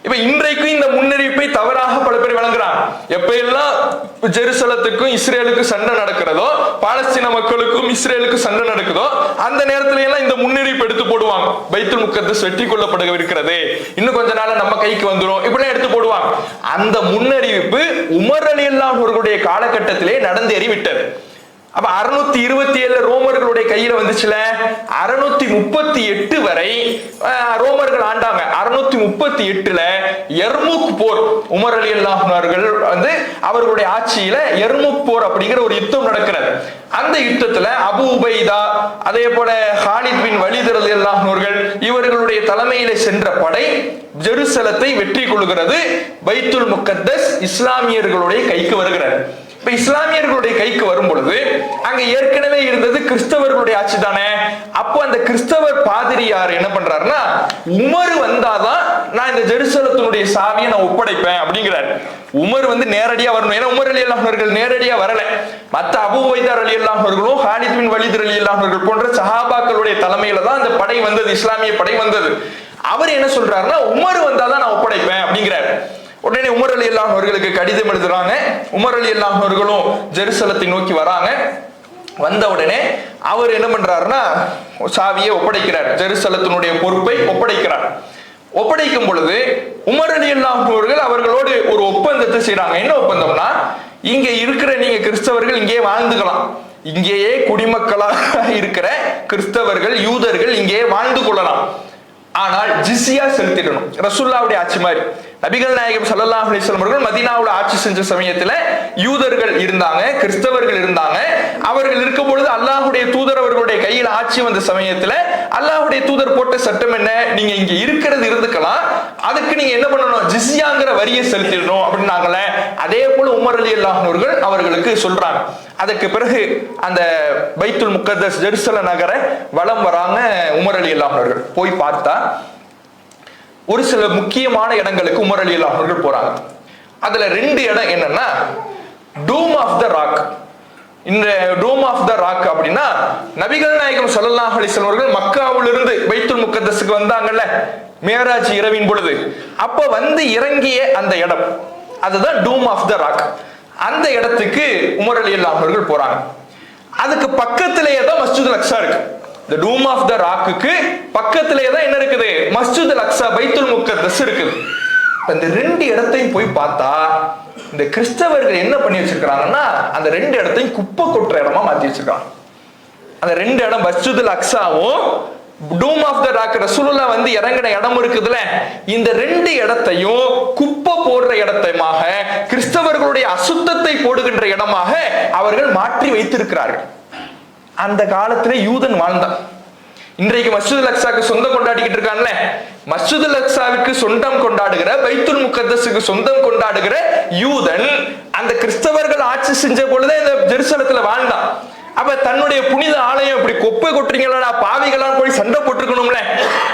இப்ப இன்றைக்கும் இந்த முன்னறிவிப்பை தவறாக பல பேர் வழங்குறாங்க. எப்ப எல்லாம் ஜெருசலத்துக்கும் இஸ்ரேலுக்கும் சண்டை நடக்கிறதோ, பாலஸ்தீன மக்களுக்கும் இஸ்ரேலுக்கும் சண்டை நடக்குதோ, அந்த நேரத்துல எல்லாம் இந்த முன்னறிவிப்பு எடுத்து போடுவாங்க. பைத்துல் முக்கத்தஸ் வெற்றி கொள்ளப்பட இருக்கிறது, இன்னும் கொஞ்ச நாள் நம்ம கைக்கு வந்துடும், இப்படிலாம் எடுத்து போடுவாங்க. அந்த முன்னறிவிப்பு உமர் ரலியல்லாஹு அன்ஹு அவர்களுடைய காலகட்டத்திலே நடந்தேறி விட்டது. அப்ப 627 ரோமர்களுடைய கையில வந்துச்சுல, 638 வரை ரோமர்கள் ஆண்டாங்க. 638ல எர்முக் போர், உமர் ரலியல்லாஹு அன்ஹு அவர்கள் வந்து அவர்களுடைய ஆட்சியில எர்முக் போர் அப்படிங்கிற ஒரு யுத்தம் நடக்கிறது. அந்த யுத்தத்துல அபு உபைதா, அதே போல ஹாலித் பின் வலீத் ரலியல்லாஹு அன்ஹு அவர்கள் இவர்களுடைய தலைமையில சென்ற படை ஜெருசலத்தை வெற்றி கொள்கிறது. பைத்துல் முக்கத்தஸ் இஸ்லாமியர்களுடைய கைக்கு வருகிறது. இப்ப இஸ்லாமியர்களுடைய கைக்கு வரும் பொழுது அங்க ஏற்கனவே இருந்தது கிறிஸ்தவர்களுடைய ஆட்சி தானே. அப்போ அந்த கிறிஸ்தவர் பாதிரியார் என்ன பண்றாருன்னா, உமர் வந்தாதான் நான் இந்த ஜெருசலத்தினுடைய சாவியை நான் ஒப்படைப்பேன் அப்படிங்கிறார். உமர் வந்து நேரடியா வரணும். ஏன்னா உமர் ரலியல்லாஹு அன்ஹு அவர்கள் நேரடியா வரல. மற்ற அபூ உபைதா ரலியல்லாஹு அன்ஹு அவர்களும் ஹாலித் பின் வலீத் ரலியல்லாஹு அன்ஹு அவர்கள் போன்ற சஹாபாக்களுடைய தலைமையில தான் அந்த படை வந்தது, இஸ்லாமிய படை வந்தது. அவர் என்ன சொல்றாருன்னா, உமர் வந்தாதான் நான் ஒப்படைப்பேன் அப்படிங்கிறார். உடனே உமர் ரலியல்லாஹு அன்ஹு அவர்களுக்கு கடிதம் எழுதுறாங்க. உமர் ரலியல்லாஹு அன்ஹு அவர்களும் ஜெருசலத்தை நோக்கி வராங்க. வந்த உடனே அவர் என்ன பண்றாருன்னா, சாவியை ஒப்படைக்கிறார், ஜெருசலத்தினுடைய பொறுப்பை ஒப்படைக்கிறார். ஒப்படைக்கும் பொழுது உமர் ரலியல்லாஹு அன்ஹு அவர்கள் அவர்களோடு ஒரு ஒப்பந்தத்தை செய்யறாங்க. என்ன ஒப்பந்தம்னா, இங்க இருக்கிற நீங்க கிறிஸ்தவர்கள் இங்கே வாழ்ந்துக்கலாம், இங்கேயே குடிமக்களாக இருக்கிற கிறிஸ்தவர்கள் யூதர்கள் இங்கே வாழ்ந்து கொள்ளலாம், ஆனால் ஜிஸ்யா செலுத்திடணும். ரசூலுல்லாஹ்வுடைய ஆட்சி மாதிரி நபிகள் நாயகம் ஸல்லல்லாஹு அலைஹி வஸல்லம் அவர்கள் மதீனாவுல ஆட்சி செஞ்ச சமயத்துல யூதர்கள் இருந்தாங்க, கிறிஸ்தவர்கள் இருந்தாங்க. அவர்கள் இருக்கும் பொழுது அல்லாஹ்வுடைய தூதர் அவர்களுடைய கையில் ஆட்சி வந்த சமயத்துல அல்லாஹ்வுடைய தூதர் போட்ட சட்டம் என்ன, நீங்க இங்க இருக்கிறது இருந்துக்கலாம், அதுக்கு நீங்க என்ன பண்ணணும், ஜிஸ்யாங்கிற வரியை செலுத்திடணும் அப்படின்னாங்களே. அதே போல உமர் ரலியல்லாஹு அன்ஹு அவர்கள் அவர்களுக்கு சொல்றாங்க. அதற்கு பிறகு அந்த பைத்துல் முக்கத்தஸ் ஜெருசல நகர வலம் வராங்க உமர் ரலியல்லாஹு அன்ஹு அவர்கள். போய் பார்த்தா ஒரு சில முக்கியமான இடங்களுக்கு உமர் ரலியல்லாஹு அன்ஹு அவர்கள் போறாங்க. அதுல 2 இடம் என்னன்னா, டூம் ஆஃப் த ராக். இந்த டூம் ஆஃப் த ராக் அப்படின்னா, நபிகள் நாயகம் ஸல்லல்லாஹு அலைஹி வஸல்லம் அவர்கள் மக்காவிலிருந்து பைத்துல் முக்கத்தஸுக்கு வந்தாங்கல்ல மேராஜ் இரவின் பொழுது, அப்ப வந்து இறங்கிய அந்த இடம், அதுதான் டூம் ஆஃப் த ராக். அந்த இடத்துக்கு உமர் ரலியல்லாஹு அன்ஹு அவர்கள் போறாங்க. அதுக்கு பக்கத்திலேயே தான் மஸ்ஜிதுல் அக்ஸா இருக்கு. இந்த டூம் ஆஃப் த ராக்குக்கு பக்கத்திலேயே தான் என்ன இருக்குது, மஸ்ஜிதுல் அக்ஸா பைத்துல் முக்கத்தஸ் இருக்குது. இந்த 2 இடத்தையும் போய் பார்த்தா இந்த கிறிஸ்தவர்கள் என்ன பண்ணி வச்சிருக்காங்கன்னா, அந்த 2 இடத்தையும் குப்பை கொட்டுற இடமா மாத்தி வச்சிருக்காங்க. அந்த 2 இடம் மஸ்ஜிதுல் அக்ஸாவும் டூம் ஆஃப் த ராக் ரசூலுல்லாஹ் வந்து இறங்கின இடம் இருக்குதுல, இந்த 2 இடத்தையும் குப்பை போடுற இடத்தையாக, கிறிஸ்தவர்களுடைய அசுத்தத்தை போடுகின்ற இடமாக அவர்கள் மாற்றி வைத்திருக்கிறார்கள். அந்த காலத்துல யூதன் வாழ்ந்தான். இன்றைக்கு மஸ்ஜிதுல் அக்ஸாக்கு சொந்தம் கொண்டாடிக்கிட்டு இருக்கான்ல, மஸ்ஜிதுல் அக்ஸாவுக்கு சொந்தம் கொண்டாடுகிற, பைத்துல் முக்கத்தஸுக்கு சொந்தம் கொண்டாடுகிற யூதன் அந்த கிறிஸ்தவர்கள் ஆட்சி செஞ்ச பொழுதே இந்த ஜெருசலத்துல வாழ்ந்தான். அப்ப தன்னுடைய புனித ஆலயம் இப்படி குப்பை கொட்டுறீங்களா பாவிகளா போய் சண்டை போட்டுருக்கணும்ல.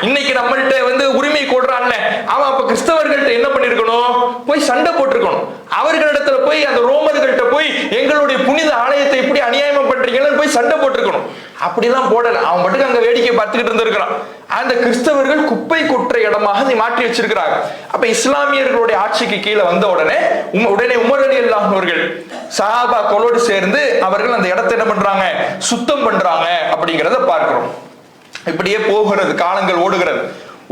இன்னைக்கு நம்மள்ட்ட வந்து உரிமை கொடுறான்ல, அவன் அப்ப கிறிஸ்தவர்கள்ட்ட என்ன பண்ணிருக்கணும், போய் சண்டை போட்டிருக்கணும். அவர்களிடத்துல போய் அந்த ரோமர்கள்ட்ட போய் எங்களுடைய புனித ஆலயத்தை இப்படி அநியாயம் பண்றீங்கன்னு போய் சண்டை போட்டிருக்கணும். அப்படிலாம் போடல, அவன் மட்டும் அங்க வேடிக்கை பார்த்துக்கிட்டு இருந்திருக்கிறான். அந்த கிறிஸ்தவர்கள் குப்பை கொற்ற இடமாக மாற்றி வச்சிருக்கிறாங்க. அப்ப இஸ்லாமியர்களுடைய ஆட்சிக்கு கீழே வந்த உடனே உமர் ரலியல்லாஹு அன்ஹு அவர்கள் சஹாபாக்களோடு சேர்ந்து அவர்கள் அந்த இடத்தை என்ன பண்றாங்க, சுத்தம் பண்றாங்க அப்படிங்கிறத பார்க்கிறோம். இப்படியே போகிறது, காலங்கள் ஓடுகிறது.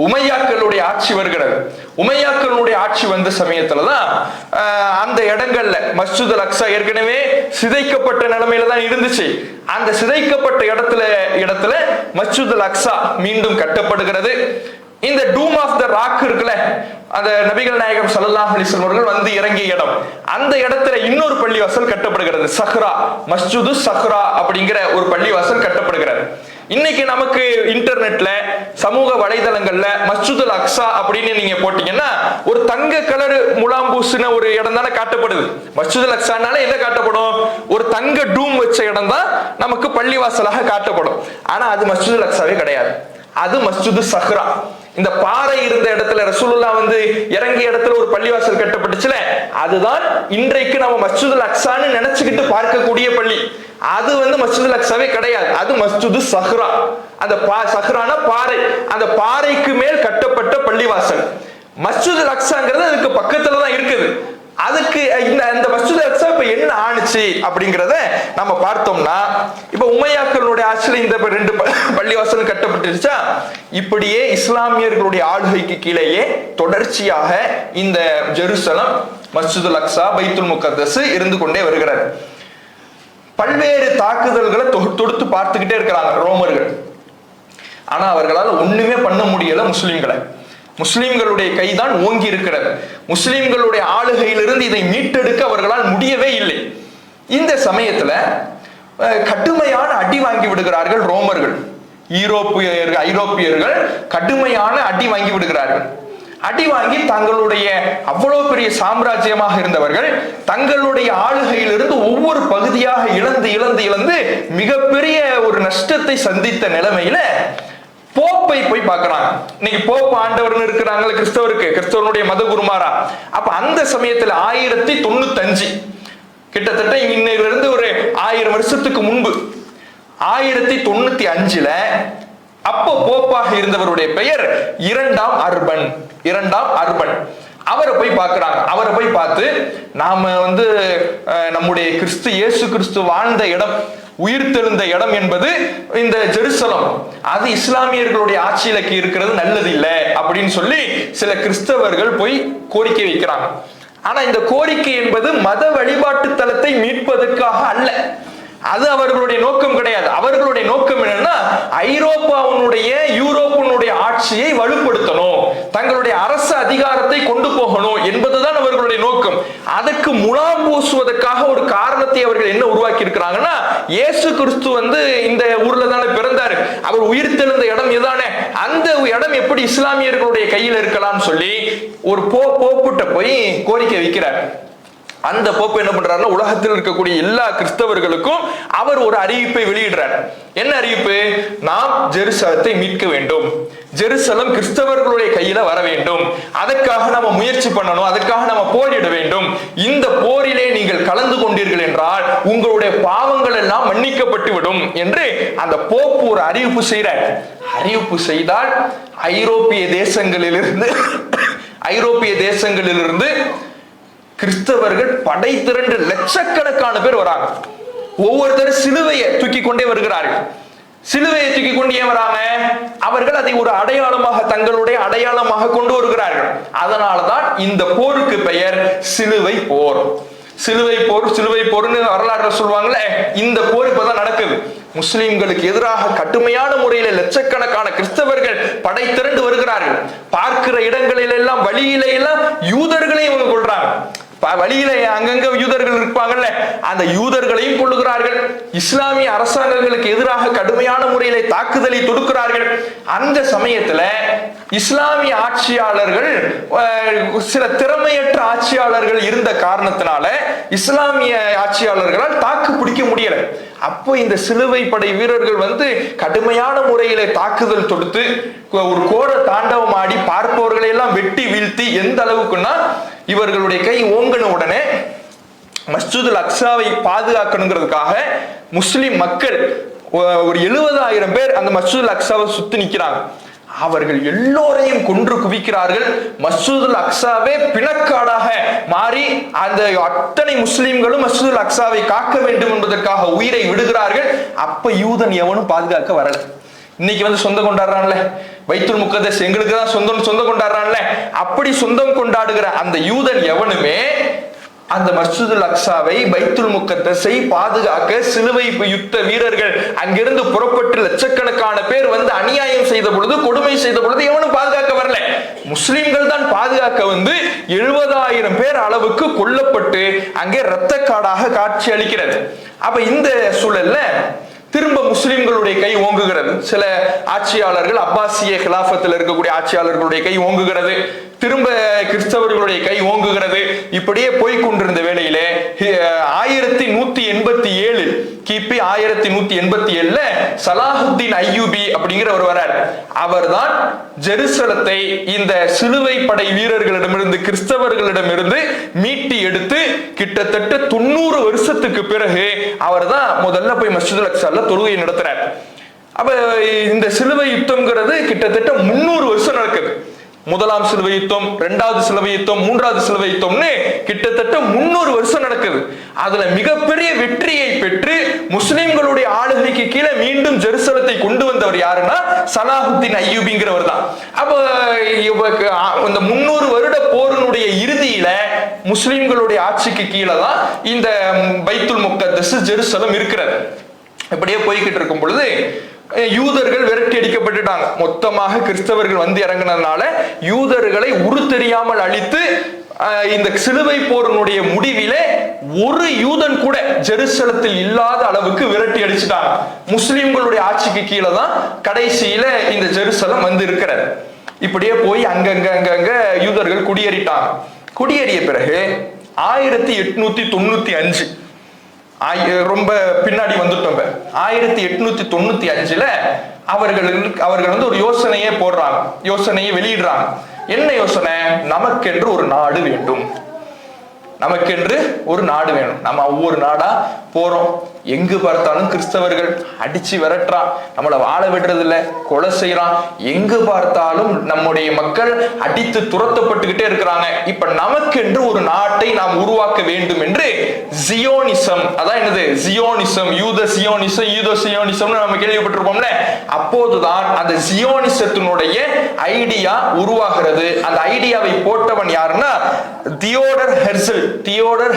உமையாக்களுடைய ஆட்சி வருகிறது. உமையாக்களுடைய ஆட்சி வந்த சமயத்துலதான் அந்த இடங்கள்ல மஸ்ஜிதுல் அக்ஸா ஏற்கனவே சிதைக்கப்பட்ட நிலைமையில தான் இருந்துச்சு. அந்த சிதைக்கப்பட்ட இடத்துல மஸ்ஜிதுல் அக்ஸா மீண்டும் கட்டப்படுகிறது. இந்த டூம் ஆஃப் த ராக் இருக்குல்ல, அந்த நபிகள் நாயகம் ஸல்லல்லாஹு அலைஹி வஸல்லம் அவர்கள் வந்து இறங்கிய இடம், அந்த இடத்துல இன்னொரு பள்ளிவாசல் கட்டப்படுகிறது. சஹ்ரா, மஸ்ஜிது சஹ்ரா அப்படிங்கிற ஒரு பள்ளிவாசல் கட்டப்படுகிறது. இன்னைக்கு நமக்கு இன்டர்நெட்ல சமூக வலைதளங்கள்ல மஸ்ஜிதுல் அக்ஸா அப்படின்னு நீங்க போட்டீங்கன்னா ஒரு தங்க கலர் முலாம்பூசின ஒரு இடம் தானே காட்டப்படுது. மஸ்ஜிதுல் அக்ஸானால என்ன காட்டப்படும், ஒரு தங்க டூம் வச்ச இடம் தான் நமக்கு பள்ளிவாசலாக காட்டப்படும். ஆனா அது மஸ்ஜிதுல் அக்ஸாவே கிடையாது, அது மஸ்ஜிது சஹ்ரா. இந்த பாறை இருந்த இடத்துல ரசூலுல்லாஹ் வந்து இறங்கிய இடத்துல ஒரு பள்ளிவாசல் கட்டப்பட்டுச்சுல, அதுதான் இன்றைக்கு நம்ம மஸ்ஜிதுல் அக்ஸான்னு நினைச்சுக்கிட்டு பார்க்கக்கூடிய பள்ளி. அது வந்து மஸ்ஜிதுல் அக்ஸாவே கிடையாது, அது மஸ்ஜிது சஹ்ரா. அந்த சஹ்ரானா பாறை, அந்த பாறைக்கு மேல் கட்டப்பட்ட பள்ளிவாசல். மஸ்ஜிதுல் அக்ஸாங்கிறது அதுக்கு பக்கத்துல தான் இருக்குது. அதுக்கு இந்த மஸ்ஜிதுல் அக்ஸா இப்ப என்ன ஆணுச்சு அப்படிங்கறத நம்ம பார்த்தோம்னா, இப்ப உமையாக்களுடைய ஆட்சியில இந்த 2 பள்ளிவாசல் கட்டப்பட்டுருச்சா, இப்படியே இஸ்லாமியர்களுடைய ஆளுகைக்கு கீழேயே தொடர்ச்சியாக இந்த ஜெருசலம், மஸ்ஜிதுல் அக்ஸா, பைத்துல் முகத்தஸ் இருந்து கொண்டே வருகிறது. பல்வேறு தாக்குதல்களை தொடுத்து பார்த்துக்கிட்டே இருக்கிறாங்க ரோமர்கள். ஆனா அவர்களால் ஒண்ணுமே பண்ண முடியல முஸ்லிம்களை. முஸ்லிம்களுடைய கைதான் ஓங்கி இருக்கிறது. முஸ்லிம்களுடைய ஆளுகையிலிருந்து இதை மீட்டெடுக்க அவர்களால் முடியவே இல்லை. இந்த சமயத்துல கடுமையான அடி வாங்கி விடுகிறார்கள் ரோமர்கள். ஐரோப்பியர்கள் கடுமையான அடி வாங்கி விடுகிறார்கள். அடி வாங்கி தங்களுடைய அவ்வளவு பெரிய சாம்ராஜ்யமாக இருந்தவர்கள் தங்களுடைய ஆளுகையிலிருந்து ஒவ்வொரு பகுதியாக இழந்து மிகப்பெரிய ஒரு நஷ்டத்தை சந்தித்த நிலைமையில போப்பை போய் பார்க்கறாங்க. இன்னைக்கு போப் ஆண்டவர்னு இருக்கிறாங்களே கிறிஸ்தவனுடைய மத குருமாரா. அப்ப அந்த சமயத்துல 1095 கிட்டத்தட்ட இன்னிலிருந்து ஒரு 1000 வருஷத்துக்கு முன்பு 1095ல அப்போ போப்பாக இருந்தவருடைய பெயர் இரண்டாம் அர்பன். அவரை போய் பார்க்கிறாங்க. அவரை போய் பார்த்து, நாம நம்முடைய இயேசு கிறிஸ்து வாழ்ந்த இடம், உயிர்த்தெழுந்த இடம் என்பது இந்த ஜெருசலம், அது இஸ்லாமியர்களுடைய ஆட்சியில இருக்கிறது நல்லது இல்லை அப்படின்னு சொல்லி சில கிறிஸ்தவர்கள் போய் கோரிக்கை வைக்கிறாங்க. ஆனா இந்த கோரிக்கை என்பது மத வழிபாட்டு தலத்தை மீட்பதற்காக அல்ல. அது அவர்களுடைய நோக்கம் கிடையாது. அவர்களுடைய நோக்கம் என்னன்னா, யூரோப்பினுடைய ஆட்சியை வலுப்படுத்தணும், தங்களுடைய அரசு அதிகாரத்தை கொண்டு போகணும் என்பதுதான் அவர்களுடைய நோக்கம். அதற்கு முலாம் பூசுவதற்காக ஒரு காரணத்தை அவர்கள் என்ன உருவாக்கி இருக்கிறாங்கன்னா, இயேசு கிறிஸ்து இந்த ஊர்ல தானே பிறந்தாரு, அவர் உயிர்த்தெழுந்த இடம் இதுதானே, அந்த இடம் எப்படி இஸ்லாமியர்களுடைய கையில் இருக்கலாம்னு சொல்லி ஒரு போப்புட்ட போய் கோரிக்கை வைக்கிறார். அந்த போப்பு என்ன பண்றாருன்னா, உலகத்தில் இருக்கக்கூடிய எல்லா கிறிஸ்தவர்களுக்கும் அவர் ஒரு அறிவிப்பை வெளியிடுறார். என்ன அறிவிப்பு? நாம் ஜெருசலத்தை மீட்க வேண்டும், ஜெருசலம் கிறிஸ்தவர்களுடைய கையில வர வேண்டும், அதற்காக நம்ம முயற்சி பண்ணணும், அதற்காக நம்ம போரிட வேண்டும். இந்த போரிலே நீங்கள் கலந்து கொண்டீர்கள் என்றால் உங்களுடைய பாவங்கள் எல்லாம் மன்னிக்கப்பட்டு விடும் என்று அந்த போப்பு ஒரு அறிவிப்பு செய்கிறார். அறிவிப்பு செய்தால் ஐரோப்பிய தேசங்களிலிருந்து கிறிஸ்தவர்கள் படை திரண்டு லட்சக்கணக்கான பேர் வராங்க. ஒவ்வொருத்தரும் சிலுவையை தூக்கி கொண்டே வருகிறார்கள். சிலுவையை தூக்கி கொண்டே வராங்க. அவர்கள் அதை ஒரு அடையாளமாக, தங்களுடைய அடையாளமாக கொண்டு வருகிறார்கள். அதனாலதான் இந்த போருக்கு பெயர் சிலுவை போர். சிலுவை போர்னு வரலாறு சொல்லுவாங்களே, இந்த போர் இப்பதான் நடக்குது. முஸ்லிம்களுக்கு எதிராக கடுமையான முறையில லட்சக்கணக்கான கிறிஸ்தவர்கள் படை திரண்டு வருகிறார்கள். பார்க்கிற இடங்களில் எல்லாம், வழியில எல்லாம் யூதர்களையும் இவங்க கொள்றாங்க. வழியில அங்கங்க யூதர்கள் இருப்பாங்கல்ல, அந்த யூதர்களையும் கொள்ளுகிறார்கள். இஸ்லாமிய அரசாங்கங்களுக்கு எதிராக கடுமையான முறையில தாக்குதலை தொடுக்கிறார்கள். அந்த சமயத்துல இஸ்லாமிய ஆட்சியாளர்கள், சில திறமையற்ற ஆட்சியாளர்கள் இருந்த காரணத்தினால இஸ்லாமிய ஆட்சியாளர்களால் தாக்கு பிடிக்க முடியல. அப்போ இந்த சிலுவை படை வீரர்கள் கடுமையான முறையில தாக்குதல் தொடுத்து ஒரு கோர தாண்டவம் ஆடி பார்ப்பவர்களை எல்லாம் வெட்டி வீழ்த்தி, எந்த அளவுக்குன்னா இவர்களுடைய கை ஓங்கின உடனே மஸ்ஜிதுல் அக்ஸாவை பாதுகாக்கணுங்கிறதுக்காக முஸ்லிம் மக்கள் ஒரு 70,000 பேர் அந்த மஸ்ஜிதுல் அக்ஸாவை சுத்தி நிக்கிறாங்க. அவர்கள் எல்லோரையும் கொன்று குவிக்கிறார்கள். மஸ்ஜிதுல் அக்ஸாவே பிணக்காடாக மாறி அந்த அத்தனை முஸ்லிம்களும் மஸ்ஜிதுல் அக்ஸாவை காக்க வேண்டும் என்பதற்காக உயிரை விடுகிறார்கள். அப்ப யூதன் எவனும் பாதுகாக்க வரல. இன்னைக்கு சொந்தம் கொண்டாடுறான்ல, பைத்துல் முகத்தஸ் எங்களுக்கு தான் சொந்தம் கொண்டாடுறான்ல, அப்படி சொந்தம் கொண்டாடுகிற அந்த யூதன் எவனுமே அந்த மஸ்ஜிதுல் அக்ஸாவை, பைத்துல் முகத்தஸை பாதுகாக்க சிலுவை யுத்த வீரர்கள் அங்கிருந்து புறப்பட்டு லட்சக்கணக்கான பேர் அநியாயம் செய்த பொழுது, கொடுமை செய்த பொழுது எவனும் பாதுகாக்க வரல. முஸ்லிம்கள் தான் பாதுகாக்க 70,000 பேர் அளவுக்கு கொல்லப்பட்டு அங்கே இரத்த காடாக காட்சி அளிக்கிறது. அப்ப இந்த சூழல்ல திரும்ப முஸ்லிம்களுடைய கை ஓங்குகிறது. சில ஆட்சியாளர்கள், அப்பாசிய கிலாஃபத்தில் இருக்கக்கூடிய ஆட்சியாளர்களுடைய கை ஓங்குகிறது. திரும்ப கிறிஸ்தவர்களுடைய கை ஓங்குகிறது. இப்படியே போய்கொண்டிருந்த வேளையிலே 1187 கிபி 1187 சலாஹுத்தீன் அய்யூபி அப்படிங்கிறவர் வரார். அவர்தான் ஜெருசலத்தை இந்த சிலுவை படை வீரர்களிடமிருந்து, கிறிஸ்தவர்களிடமிருந்து மீட்டி எடுத்து கிட்டத்தட்ட 90 வருஷத்துக்கு பிறகு அவர் தான் முதல்ல போய் மஸ்ஜிதுல் அக்ஸால தொழுகை நடத்துறார். அப்ப இந்த சிலுவை யுத்தம்ங்கிறது கிட்டத்தட்ட 300 வருஷம் நடக்குது. முதலாம் சிலுவை யுத்தம், இரண்டாவது சிலுவை யுத்தம், மூன்றாவது சிலுவை யுத்தம்னு கிட்டத்தட்ட 300 வருஷம் நடக்குது. அதுல மிகப்பெரிய வெற்றியை பெற்று முஸ்லிம்களுடைய ஆளுகைக்கு கீழே மீண்டும் ஜெருசலத்தை கொண்டு வந்தவர் யாருன்னா சலாஹுத்தீன் அய்யூபிங்கிறவர் தான். அப்ப இந்த 300 வருட போரினுடைய இறுதியில முஸ்லிம்களுடைய ஆட்சிக்கு கீழே தான் இந்த பைத்துல் முக்கத்தஸ் ஜெருசலம் இருக்கிறது. இப்படியே போய்கிட்டு இருக்கும் பொழுது யூதர்கள் விரட்டி அடிக்கப்பட்டுட்டாங்க. மொத்தமாக கிறிஸ்தவர்கள் வந்து இறங்கினதுனால யூதர்களை உரு தெரியாமல் அழித்து இந்த சிலுவை போரினுடைய முடிவிலே ஒரு யூதன் கூட ஜெருசலத்தில் இல்லாத அளவுக்கு விரட்டி அடிச்சுட்டாங்க. முஸ்லிம்களுடைய ஆட்சிக்கு கீழே தான் கடைசியில இந்த ஜெருசலம் வந்து இருக்கிறது. இப்படியே போய் அங்கங்க யூதர்கள் குடியேறிட்டாங்க. குடியேறிய பிறகு 1895 ரொம்ப பின்னாடி வந்துட்டோம். 1895 அவர்கள் வந்து ஒரு யோசனையே போடுறாங்க, யோசனையை வெளியிடுறாங்க. என்ன யோசனை? நமக்கென்று ஒரு நாடு வேண்டும், நமக்கென்று ஒரு நாடு வேணும். நம்ம ஒவ்வொரு நாடா போறோம், எங்கு பார்த்தாலும் கிறிஸ்தவர்கள் அடிச்சு விரட்டுறான், நம்மளை வாழ விடுறது இல்ல, கொலை செய்யறான், எங்கு பார்த்தாலும் நம்முடைய மக்கள் அடித்து துரத்தப்பட்டுக்கிட்டே இருக்கிறாங்க. இப்ப நமக்கென்று ஒரு நாட்டை நாம் உருவாக்க வேண்டும் என்று ஜியோனிசம், அதான் என்னது ஜியோனிசம், யூத சியோனிசம் நம்ம கேள்விப்பட்டிருப்போம்ல. அப்போதுதான் அந்த ஜியோனிசத்தினுடைய ஐடியா உருவாகிறது. அந்த ஐடியாவை போட்டவன் யாருன்னா தியோடர்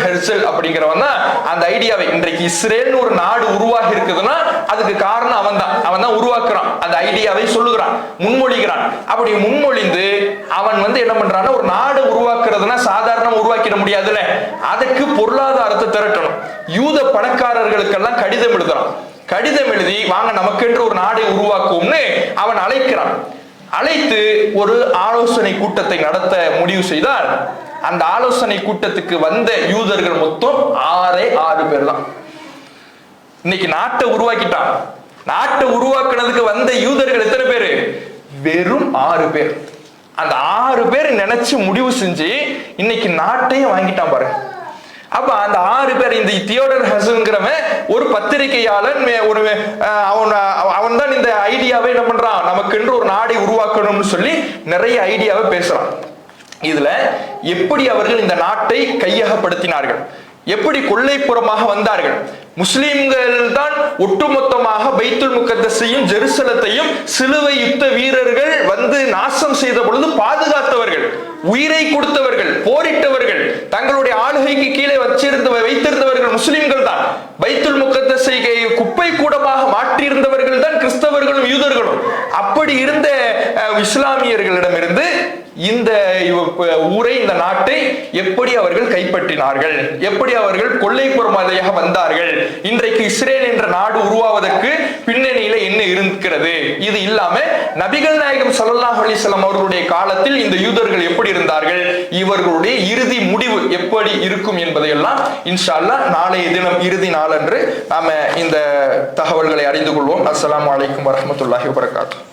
ஹெர்சல் அப்படிங்கிறவன் தான் அந்த ஐடியாவை, இன்றைக்கு இஸ்ரேல் ஒரு நாடு உருவாகி இருக்குதுன்னா அதுக்கு காரணம் அவன் தான் உருவாக்குறான். அந்த ஐடியாவை சொல்லுகிறான், முன்மொழிகிறான். அப்படி முன்மொழிந்து அவன் வந்து என்ன பண்றான்னா, ஒரு நாடு உருவாக்குறதுனா சாதாரண உருவாக்கிட முடியாதுல்ல, அதுக்கு பொருளாதாரத்தை திரட்டணும். யூத பணக்காரர்களுக்கெல்லாம் கடிதம் எழுதுறான். கடிதம் எழுதி வாங்க நமக்கென்று ஒரு நாடை உருவாக்கும்னு அவன் அழைக்கிறான். அழைத்து ஒரு ஆலோசனை கூட்டத்தை நடத்த முடிவு செய்தால் அந்த ஆலோசனை கூட்டத்துக்கு வந்த யூதர்கள் மொத்தம் 6 பேர் தான். இன்னைக்கு நாட்டை உருவாக்கிட்டான். நாட்டை உருவாக்குனதுக்கு வந்த யூதர்கள் எத்தனை பேரு? வெறும் 6 பேர். அந்த 6 பேர் நினைச்சு முடிவு செஞ்சு இன்னைக்கு நாட்டையும் வாங்கிட்டான் பாருங்க. அப்ப அந்த 6 பேர், இந்த தியோடர் ஹெர்சல்ங்கிறவன் ஒரு பத்திரிகையாளன், அவன் தான் இந்த ஐடியாவை என்ன பண்றான், நமக்கென்று ஒரு நாடை உருவாக்கணும்னு சொல்லி நிறைய ஐடியாவை பேசுறான். இதுல எப்படி அவர்கள் இந்த நாட்டை கையகப்படுத்தினார்கள், எப்படி கொள்ளைப்புறமாக வந்தார்கள், முஸ்லிம்கள் தான் ஒட்டுமொத்தமாக பைத்துல் முக்கத்தஸையும் ஜெருசலத்தையும் சிலுவை யுத்த வீரர்கள் வந்து நாசம் செய்த பொழுது பாதுகாத்தவர்கள், உயிரை கொடுத்தவர்கள், போரிட்டவர்கள், தங்களுடைய ஆளுகைக்கு கீழே வைத்திருந்தவர்கள் முஸ்லிம்கள் தான். பைத்துல் முக்கத்தஸை குப்பை கூடமாக மாற்றியிருந்தவர்கள் தான் கிறிஸ்தவர்களும் யூதர்களும். அப்படி இருந்த இஸ்லாமியர்களிடமிருந்து இந்த ஊரை, இந்த நாட்டை எப்படி அவர்கள் கைப்பற்றினார்கள், எப்படி அவர்கள் கொள்ளைப்புறமாக வந்தார்கள், இன்றைக்கு இஸ்ரேல் என்ற நாடு உருவாவதற்கு பின்னணியில என்ன இருக்கிறது, இது இல்லாம நபிகள் நாயகம் ஸல்லல்லாஹு அலைஹி வஸல்லம் அவர்களுடைய காலத்தில் இந்த யூதர்கள் எப்படி இருந்தார்கள், இவர்களுடைய இறுதி முடிவு எப்படி இருக்கும் என்பதையெல்லாம் இன்ஷா அல்லாஹ் நாளைய தினம் இறுதி நாளன்று நாம இந்த தகவல்களை அறிந்து கொள்வோம். அஸ்ஸலாமு அலைக்கும் வரஹ்மத்துல்லாஹி வபரகாத்துஹு.